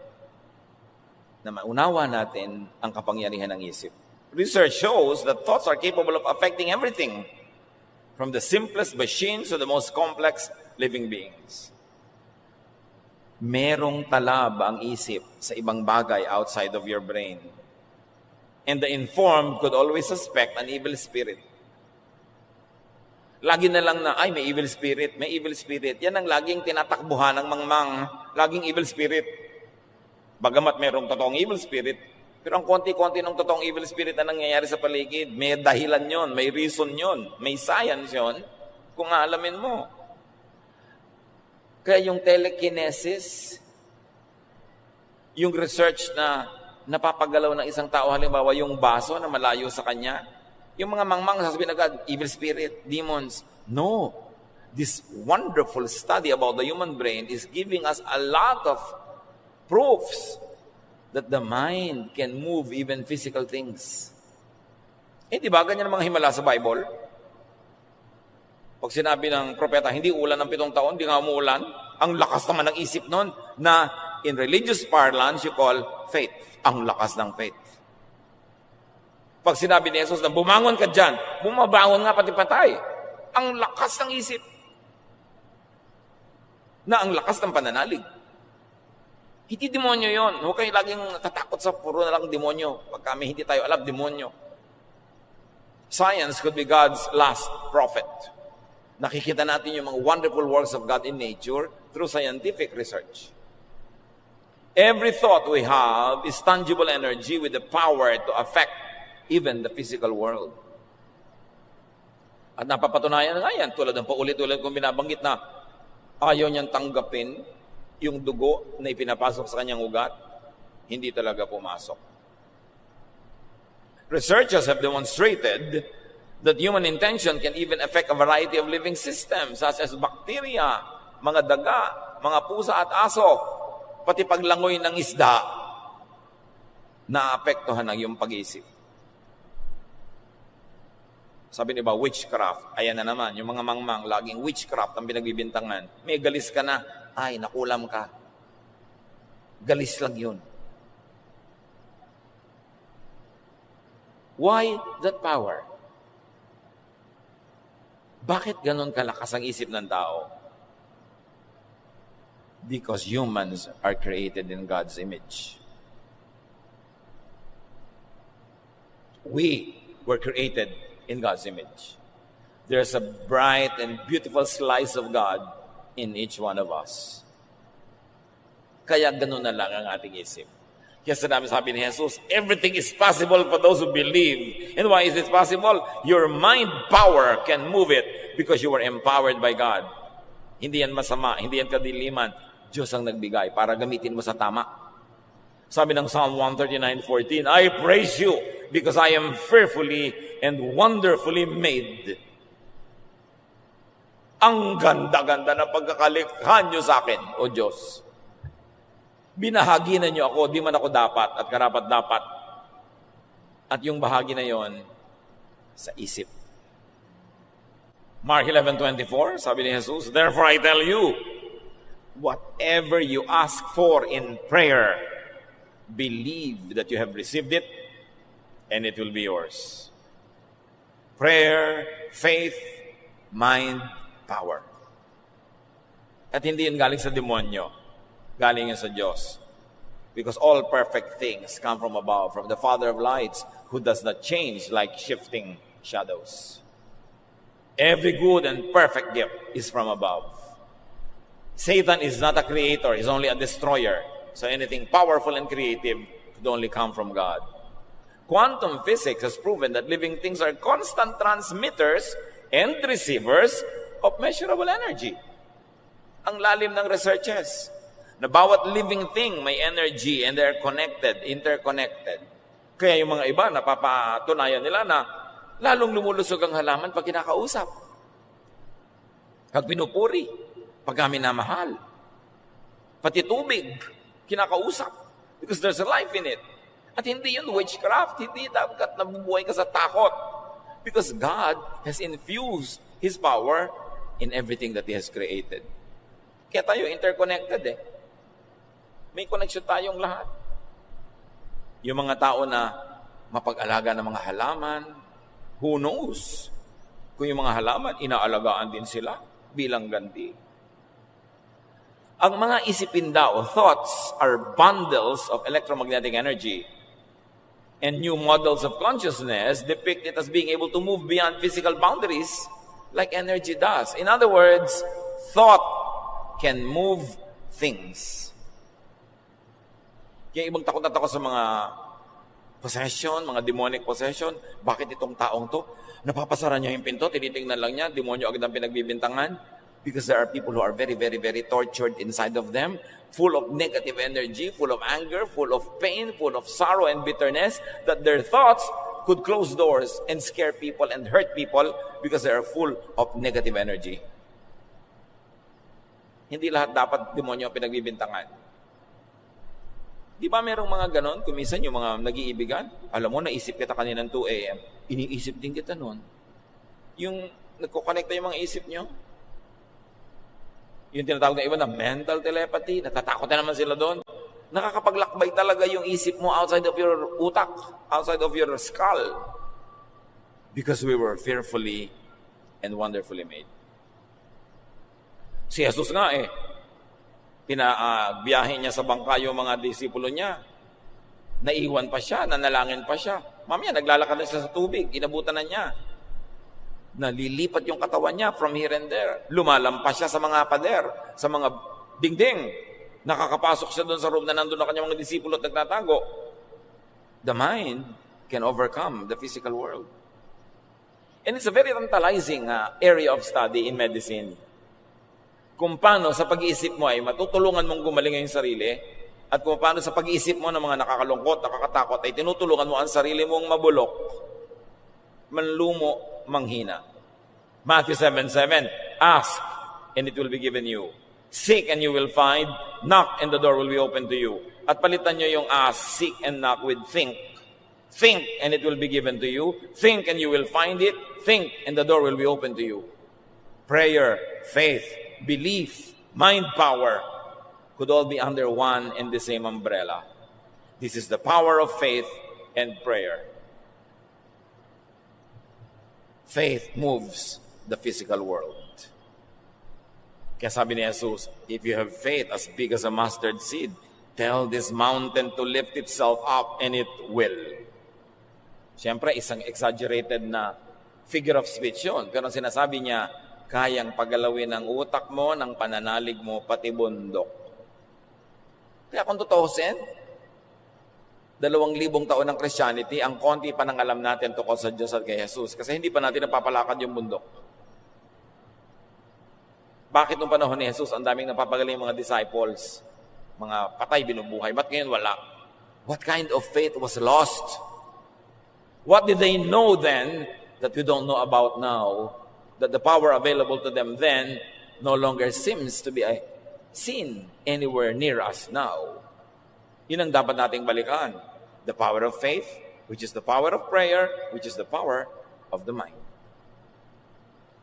na maunawa natin ang kapangyarihan ng isip. Research shows that thoughts are capable of affecting everything. From the simplest machines to the most complex living beings. Merong talab ang isip sa ibang bagay outside of your brain. And the informed could always suspect an evil spirit. Lagi na lang na, ay, may evil spirit, may evil spirit. Yan ang laging tinatakbuhan ng mangmang, laging evil spirit. Bagamat merong totoong evil spirit, pero ang konti-konti ng totoong evil spirit na nangyayari sa paligid, may dahilan yon, may reason yon, may science yon, kung aalamin mo. Kaya yung telekinesis, yung research na napapagalaw ng isang tao, halimbawa yung baso na malayo sa kanya, yung mga mangmang sasabihin agad, evil spirit, demons. No. This wonderful study about the human brain is giving us a lot of proofs that the mind can move even physical things. Eh, di ba ganyan ang mga himala sa Bible? Pag sinabi ng propeta, hindi ulan ng 7 taon, hindi nga umuulan, ang lakas naman ng isip nun na in religious parlance you call faith. Ang lakas ng faith. Pag sinabi ni Jesus na bumangon ka dyan, bumabangon nga pati patay. Ang lakas ng isip. Na ang lakas ng pananalig. Hindi demonyo yon. Huwag kayo laging tatakot sa puro na lang demonyo. Pag kami hindi tayo alam, demonyo. Science could be God's last prophet. Nakikita natin yung mga wonderful works of God in nature through scientific research. Every thought we have is tangible energy with the power to affect even the physical world. At napapatunayan na nga yan, tulad ng paulit-ulit kong binabanggit na ayaw niyang tanggapin yung dugo na ipinapasok sa kanyang ugat, hindi talaga pumasok. Researchers have demonstrated that human intention can even affect a variety of living systems such as bacteria, mga daga, mga pusa at aso, pati paglangoy ng isda, naapektuhan ang iyong pag-iisip. Sabi niba, witchcraft. Ayan na naman, yung mga mangmang, laging witchcraft ang pinagbibintangan. May galis ka na, ay, nakulam ka. Galis lang yun. Why that power? Bakit ganon kalakas ang isip ng tao? Because humans are created in God's image. We were created in God's image. There's a bright and beautiful slice of God in each one of us. Kaya ganun na lang ang ating isip. Kaya sabi ni Jesus, everything is possible for those who believe. And why is it possible? Your mind power can move it because you were empowered by God. Hindi yan masama, hindi yan kadiliman. Diyos ang nagbigay para gamitin mo sa tama. Sabi ng Psalm 139:14, I praise you because I am fearfully and wonderfully made. Ang ganda-ganda ng pagkakalikha nyo sa akin, O Diyos. Binahagi na nyo ako, di man ako dapat at karapat-dapat. At yung bahagi na yon sa isip. Mark 11:24, sabi ni Jesus, therefore I tell you, whatever you ask for in prayer, believe that you have received it, and it will be yours. Prayer, faith, mind, power. At hindi yun galing sa demonyo. Galing yun sa Diyos. Because all perfect things come from above, from the Father of lights, who does not change like shifting shadows. Every good and perfect gift is from above. Satan is not a creator, he's only a destroyer. So anything powerful and creative could only come from God. Quantum physics has proven that living things are constant transmitters and receivers of measurable energy. Ang lalim ng researches na bawat living thing may energy and they're connected, interconnected. Kaya yung mga iba, napapatunayan nila na lalong lumulusog ang halaman pag kinakausap. Pag pinupuri, pag minamahal. Pati tubig, kinakausap. Because there's a life in it. At hindi yun witchcraft. Hindi dapat nabubuhay ka sa takot. Because God has infused His power in everything that He has created. Kaya tayo interconnected eh. May connection tayong lahat. Yung mga tao na mapag-alaga ng mga halaman, who knows? Kung yung mga halaman, inaalagaan din sila bilang ganti. Ang mga isipin daw, thoughts, are bundles of electromagnetic energy. And new models of consciousness depict it as being able to move beyond physical boundaries like energy does. In other words, thought can move things. Kaya ibang takot na takot sa mga possession, mga demonic possession. Bakit itong taong to? Napapasara niya yung pinto, tinitingnan lang niya, demonyo agad ang pinagbibintangan. Because there are people who are very, very, very tortured inside of them, full of negative energy, full of anger, full of pain, full of sorrow and bitterness, that their thoughts could close doors and scare people and hurt people because they are full of negative energy. Hindi lahat dapat demonyo pinagbibintangan. Di ba merong mga ganon? Kung minsan yung mga nag-iibigan, alam mo, naisip kita kaninang 2 a.m., iniisip din kita noon. Yung nagkukonekta yung mga isip nyo, yung tinatawag na iba na mental telepathy, natatakot na naman sila doon. Nakakapaglakbay talaga yung isip mo outside of your utak, outside of your skull. Because we were fearfully and wonderfully made. Si Jesus nga pinabiyahe niya sa bangka yung mga disipulo niya. Naiwan pa siya, nanalangin pa siya. Mamaya, naglalakad na siya sa tubig, inabutan na niya. Nalilipat yung katawan niya from here and there. Lumalampas siya sa mga pader, sa mga dingding. Nakakapasok siya doon sa room na nandun na kanyang mga disipulo at nagtatago. The mind can overcome the physical world. And it's a very tantalizing area of study in medicine. Kung paano sa pag-iisip mo ay matutulungan mong gumaling ang sarili, at kung paano sa pag-iisip mo ng mga nakakalungkot, nakakatakot, ay tinutulungan mo ang sarili mong mabulok, manlumo, manghina. Matthew 7:7, ask, and it will be given you. Seek, and you will find. Knock, and the door will be open to you. At palitan nyo yung ask, seek, and knock with think. Think, and it will be given to you. Think, and you will find it. Think, and the door will be open to you. Prayer, faith, belief, mind power could all be under one and the same umbrella. This is the power of faith and prayer. Faith moves the physical world. Kaya sabi ni Jesus, if you have faith as big as a mustard seed, tell this mountain to lift itself up and it will. Siyempre, isang exaggerated na figure of speech yun. Pero sinasabi niya, kayang pagalawin ng utak mo, ng pananalig mo, pati bundok. Kaya kung tutuusin, 2,000 taon ng Christianity, ang konti pa nang alam natin tungkol sa Diyos at kay Jesus. Kasi hindi pa natin napapalakad yung bundok. Bakit nung panahon ni Jesus, ang daming napapagaling mga disciples, mga patay binubuhay, ba't ngayon wala? What kind of faith was lost? What did they know then that we don't know about now? That the power available to them then no longer seems to be seen anywhere near us now. Yun ang dapat nating balikan. The power of faith, which is the power of prayer, which is the power of the mind.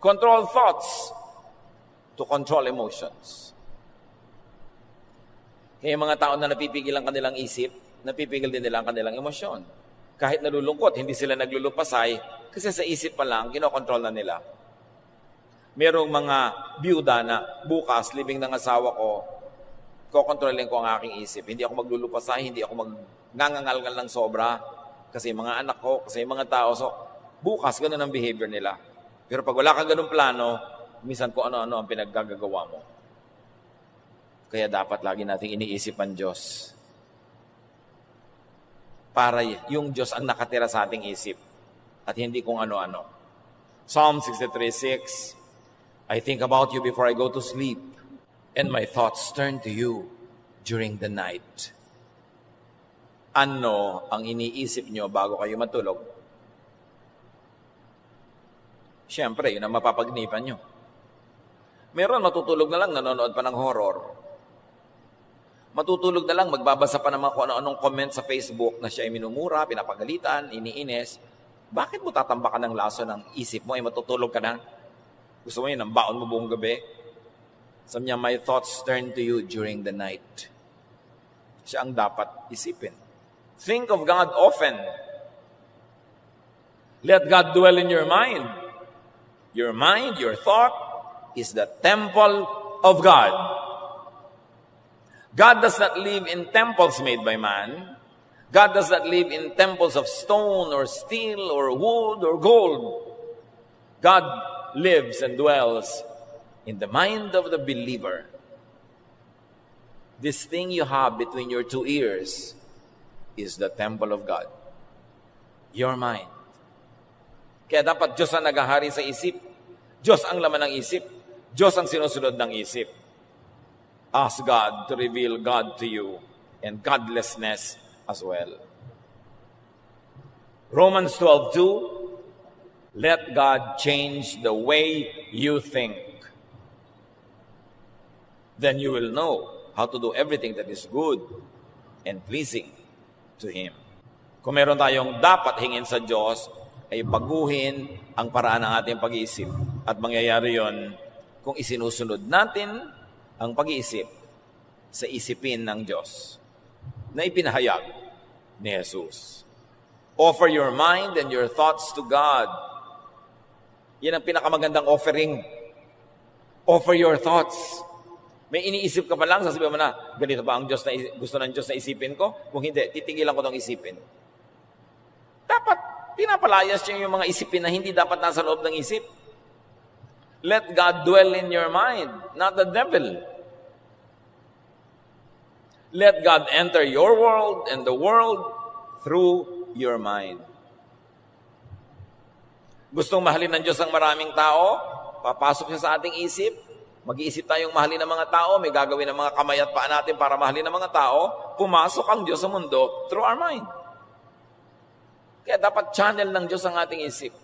Control thoughts to control emotions. Kaya yung mga tao na napipigil ang kanilang isip, napipigil din nila ang kanilang emosyon. Kahit nalulungkot, hindi sila naglulupasay kasi sa isip pa lang, kinokontrol na nila. Merong mga byuda na bukas, libing ng asawa ko, kokontrolin ko ang aking isip. Hindi ako maglulupasay, hindi ako magngangangalgal ng sobra kasi mga anak ko, kasi mga tao. So, bukas, ganun ang behavior nila. Pero pag wala kang ganun plano, minsan kung ano-ano ang pinaggagawa mo. Kaya dapat lagi nating iniisip ang Diyos. Para yung Diyos ang nakatira sa ating isip at hindi kung ano-ano. Psalm 63:6, I think about you before I go to sleep, and my thoughts turn to you during the night. Ano ang iniisip nyo bago kayo matulog? Siyempre, yun ang mapapagnipan nyo. Meron matutulog na lang, nanonood pa ng horror. Matutulog na lang, magbabasa pa naman kung ano-anong comment sa Facebook na siya ay minumura, pinapagalitan, iniinis. Bakit mo tatambakan ng laso ng isip mo ay matutulog ka na? Gusto mo yun, ang baon mo buong gabi? Sabi niya, my thoughts turn to you during the night. Siya ang dapat isipin. Think of God often. Let God dwell in your mind. Your mind, your thought, is the temple of God. God does not live in temples made by man. God does not live in temples of stone or steel or wood or gold. God lives and dwells in the mind of the believer. This thing you have between your two ears is the temple of God. Your mind. Kaya dapat Diyos ang naghahari sa isip. Diyos ang laman ng isip. Diyos ang sinusunod ng isip. Ask God to reveal God to you and godlessness as well. Romans 12:2, let God change the way you think. Then you will know how to do everything that is good and pleasing to Him. Kung meron tayong dapat hingin sa Diyos, ay baguhin ang paraan ng ating pag-iisip. At mangyayari yon kung isinusunod natin ang pag-iisip sa isipin ng Diyos na ipinahayag ni Jesus. Offer your mind and your thoughts to God. Yan ang pinakamagandang offering. Offer your thoughts. May iniisip ka pa lang, sasabihin mo na, ganito ba ang Diyos na gusto ng Diyos na isipin ko? Kung hindi, titigilan ko itong isipin. Dapat, pinapalayas niyo yung mga isipin na hindi dapat nasa loob ng isip. Let God dwell in your mind, not the devil. Let God enter your world and the world through your mind. Gustong mahalin ng Diyos ang maraming tao? Papasok siya sa ating isip. Mag-iisip tayong mahalin ng mga tao. May gagawin ng mga kamay at paa natin para mahalin ng mga tao. Pumasok ang Diyos sa mundo through our mind. Kaya dapat channel ng Diyos ang ating isip.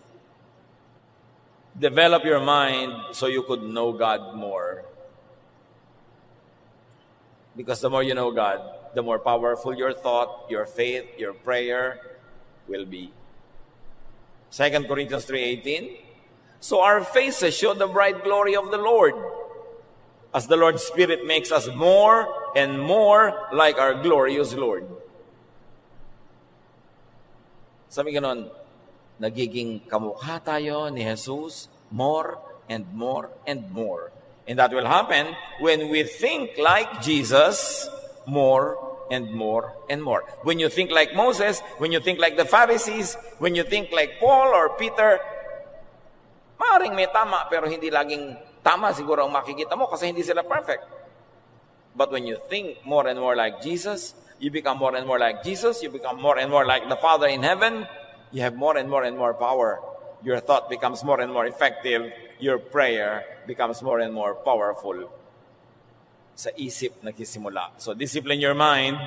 Develop your mind so you could know God more. Because the more you know God, the more powerful your thought, your faith, your prayer will be. 2 Corinthians 3:18, so our faces show the bright glory of the Lord, as the Lord's Spirit makes us more and more like our glorious Lord. Sabi ganon, nagiging kamukha tayo ni Jesus more and more and more. And that will happen when we think like Jesus more and more and more. When you think like Moses, when you think like the Pharisees, when you think like Paul or Peter, maaaring may tama pero hindi laging tama siguro ang makikita mo kasi hindi sila perfect. But when you think more and more like Jesus, you become more and more like Jesus, you become more and more like the Father in heaven, you have more and more power. Your thought becomes more and more effective. Your prayer becomes more and more powerful. Sa isip nagsisimula. So discipline your mind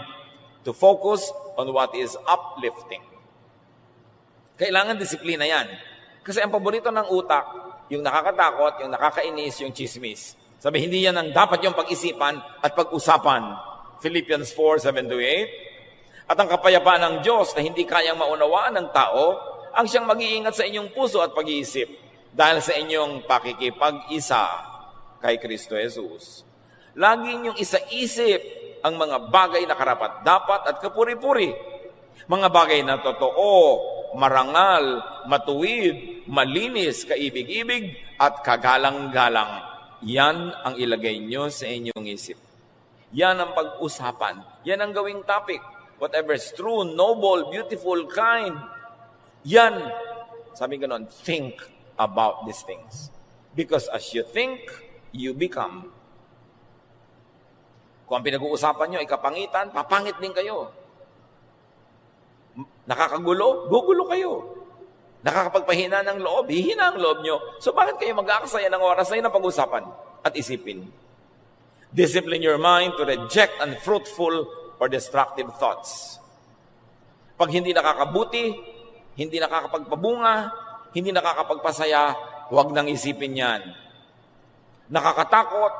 to focus on what is uplifting. Kailangan disiplina yan. Kasi ang paborito ng utak, yung nakakatakot, yung nakakainis, yung chismis. Sabi, hindi yan ang dapat yung pag-isipan at pag-usapan. Philippians 4:7-8. At ang kapayapaan ng Diyos na hindi kayang maunawaan ng tao, ang siyang mag-iingat sa inyong puso at pag-iisip dahil sa inyong pakikipag-isa kay Kristo Jesus. Lagi niyong isa-isip ang mga bagay na karapat-dapat at kapuri-puri. Mga bagay na totoo, marangal, matuwid, malinis, kaibig-ibig, at kagalang-galang. Yan ang ilagay niyo sa inyong isip. Yan ang pag-usapan. Yan ang gawing topic. Whatever is true, noble, beautiful, kind. Yan. Sabi ganon, think about these things. Because as you think, you become. Kung ang pinag-uusapan nyo ay kapangitan, papangit din kayo. Nakakagulo, gugulo kayo. Nakakapagpahina ng loob, hihina ang loob nyo. So bakit kayo mag-aaksaya ng oras na yun ang pag-usapan at isipin? Discipline your mind to reject unfruitful or destructive thoughts. Pag hindi nakakabuti, hindi nakakapagpabunga, hindi nakakapagpasaya, huwag nang isipin yan. Nakakatakot,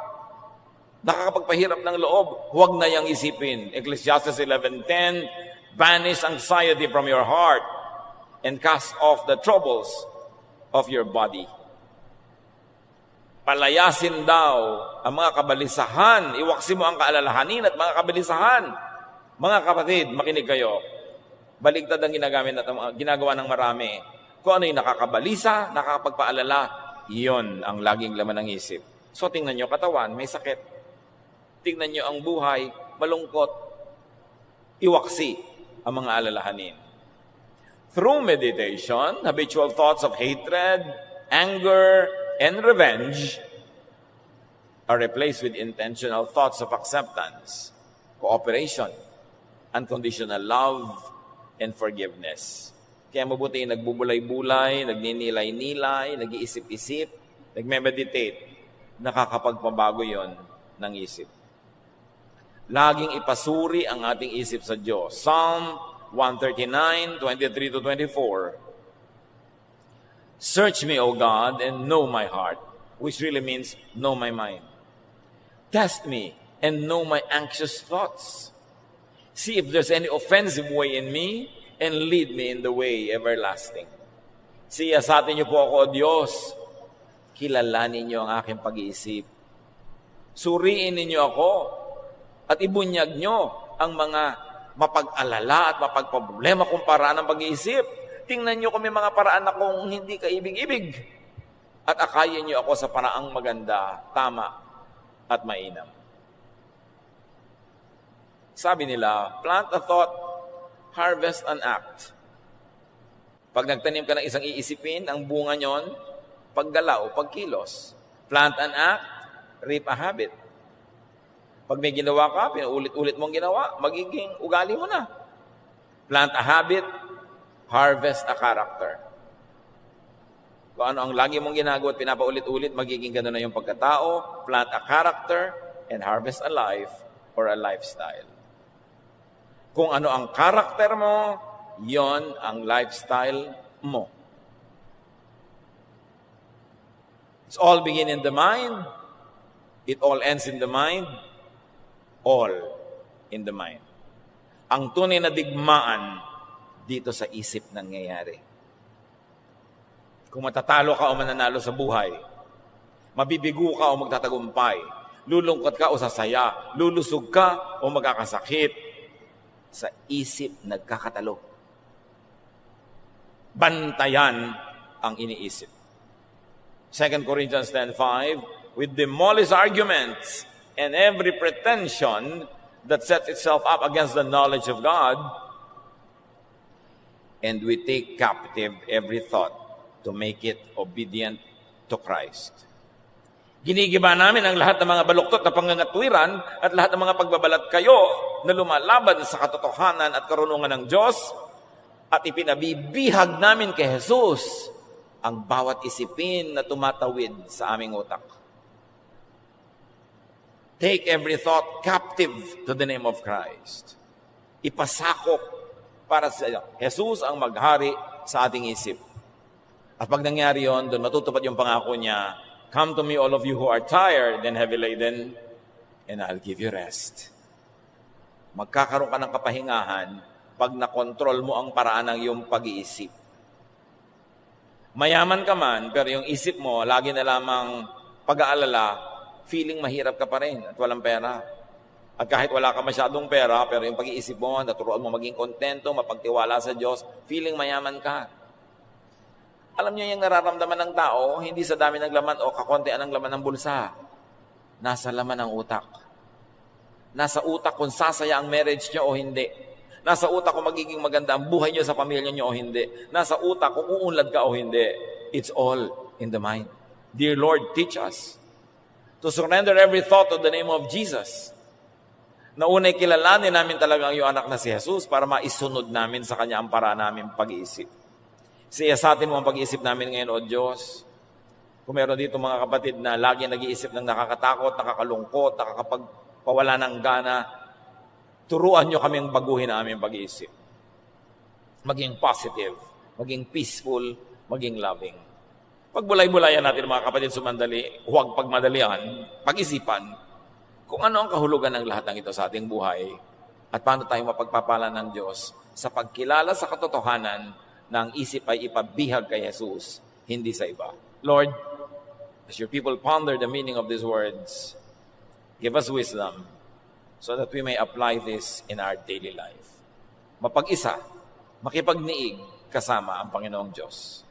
nakakapagpahirap ng loob, huwag na yang isipin. Ecclesiastes 11:10, banish anxiety from your heart and cast off the troubles of your body. Palayasin daw ang mga kabalisahan, iwaksi mo ang kaalalahanin at mga kabalisahan. Mga kapatid, makinig kayo. Baligtad ang ginagawa ng marami. Kung ano yung nakakabalisa, nakakapagpaalala, iyon ang laging laman ng isip. So tingnan nyo katawan, may sakit. Tingnan nyo ang buhay, malungkot, iwaksi ang mga alalahanin. Through meditation, habitual thoughts of hatred, anger, and revenge are replaced with intentional thoughts of acceptance, cooperation, unconditional love, and forgiveness. Kaya mabuti nagbubulay-bulay, nagninilay-nilay, nag-iisip-isip, nagme-meditate, nakakapagpabago yon ng isip. Laging ipasuri ang ating isip sa Diyos. Psalm 139, 23-24. Search me, O God, and know my heart, which really means know my mind. Test me and know my anxious thoughts. See if there's any offensive way in me and lead me in the way everlasting. Siyasatin niyo po ako, O Diyos. Kilalanin niyo ang aking pag-iisip. Suriin ninyo ako at ibunyag niyo ang mga mapag-alala at mapagproblema kung paraan ng pag-iisip. Tingnan niyo kung may mga paraan akong hindi kaibig-ibig. At akayin niyo ako sa paraang maganda, tama, at mainam. Sabi nila, plant a thought, harvest an act. Pag nagtanim ka ng isang iisipin, ang bunga nyon, paggalaw, pagkilos. Plant an act, reap a habit. Pag may ginawa ka, pinuulit-ulit mong ginawa, magiging ugali mo na. Plant a habit, harvest a character. Kung ano ang lagi mong ginagawa at pinapaulit-ulit, magiging gano'n na yung pagkatao. Plant a character and harvest a life or a lifestyle. Kung ano ang karakter mo, yon ang lifestyle mo. It's all begin in the mind. It all ends in the mind. All in the mind. Ang tunay na digmaan dito sa isip nangyayari. Kung matatalo ka o mananalo sa buhay, mabibigo ka o magtatagumpay, lulungkot ka o sasaya, lulusog ka o magkakasakit, sa isip nagkakatalo. Bantayan ang iniisip. 2 Corinthians 10:5, we demolish arguments and every pretension that sets itself up against the knowledge of God, and we take captive every thought to make it obedient to Christ. Ginigiba namin ang lahat ng mga baluktot na pangangatwiran at lahat ng mga pagbabalat kayo na lumalaban sa katotohanan at karunungan ng Diyos at ipinabibihag namin kay Jesus ang bawat isipin na tumatawid sa aming utak. Take every thought captive to the name of Christ. Ipasakop para sa Jesus ang maghari sa ating isip. At pag nangyari yon, doon matutupad yung pangako niya, come to me, all of you who are tired and heavy laden, and I'll give you rest. Magkakaroon ka ng kapahingahan pag nakontrol mo ang paraan ng iyong pag-iisip. Mayaman ka man, pero yung isip mo, lagi na lamang pag-aalala, feeling mahirap ka pa rin at walang pera. At kahit wala ka masyadong pera, pero yung pag-iisip mo, naturuan mo maging kontento, mapagtiwala sa Diyos, feeling mayaman ka. Alam niyo yung nararamdaman ng tao, hindi sa dami ng laman o kakontian ng laman ng bulsa. Nasa laman ng utak. Nasa utak kung sasaya ang marriage niyo o hindi. Nasa utak kung magiging maganda ang buhay niyo sa pamilya niyo o hindi. Nasa utak kung uunlad ka o hindi. It's all in the mind. Dear Lord, teach us to surrender every thought to the name of Jesus. Naunay kilalanin namin talaga ang iyong anak na si Jesus para maisunod namin sa kanya ang paraan namin pag-iisip. Siyasatin mo ang pag-iisip namin ngayon, O Diyos. Kung meron dito mga kapatid na lagi nag-iisip ng nakakatakot, nakakalungkot, nakakapagpawala ng gana, turuan nyo kaming baguhin ang aming pag-iisip. Maging positive, maging peaceful, maging loving. Pagbulay-bulayan natin mga kapatid sumandali, huwag pagmadalian, pag-isipan, kung ano ang kahulugan ng lahat ng ito sa ating buhay at paano tayo mapagpapala ng Diyos sa pagkilala sa katotohanan na ang isip ay ipabihag kay Jesus, hindi sa iba. Lord, as your people ponder the meaning of these words, give us wisdom so that we may apply this in our daily life. Mapag-isa, makipagniig kasama ang Panginoong Diyos.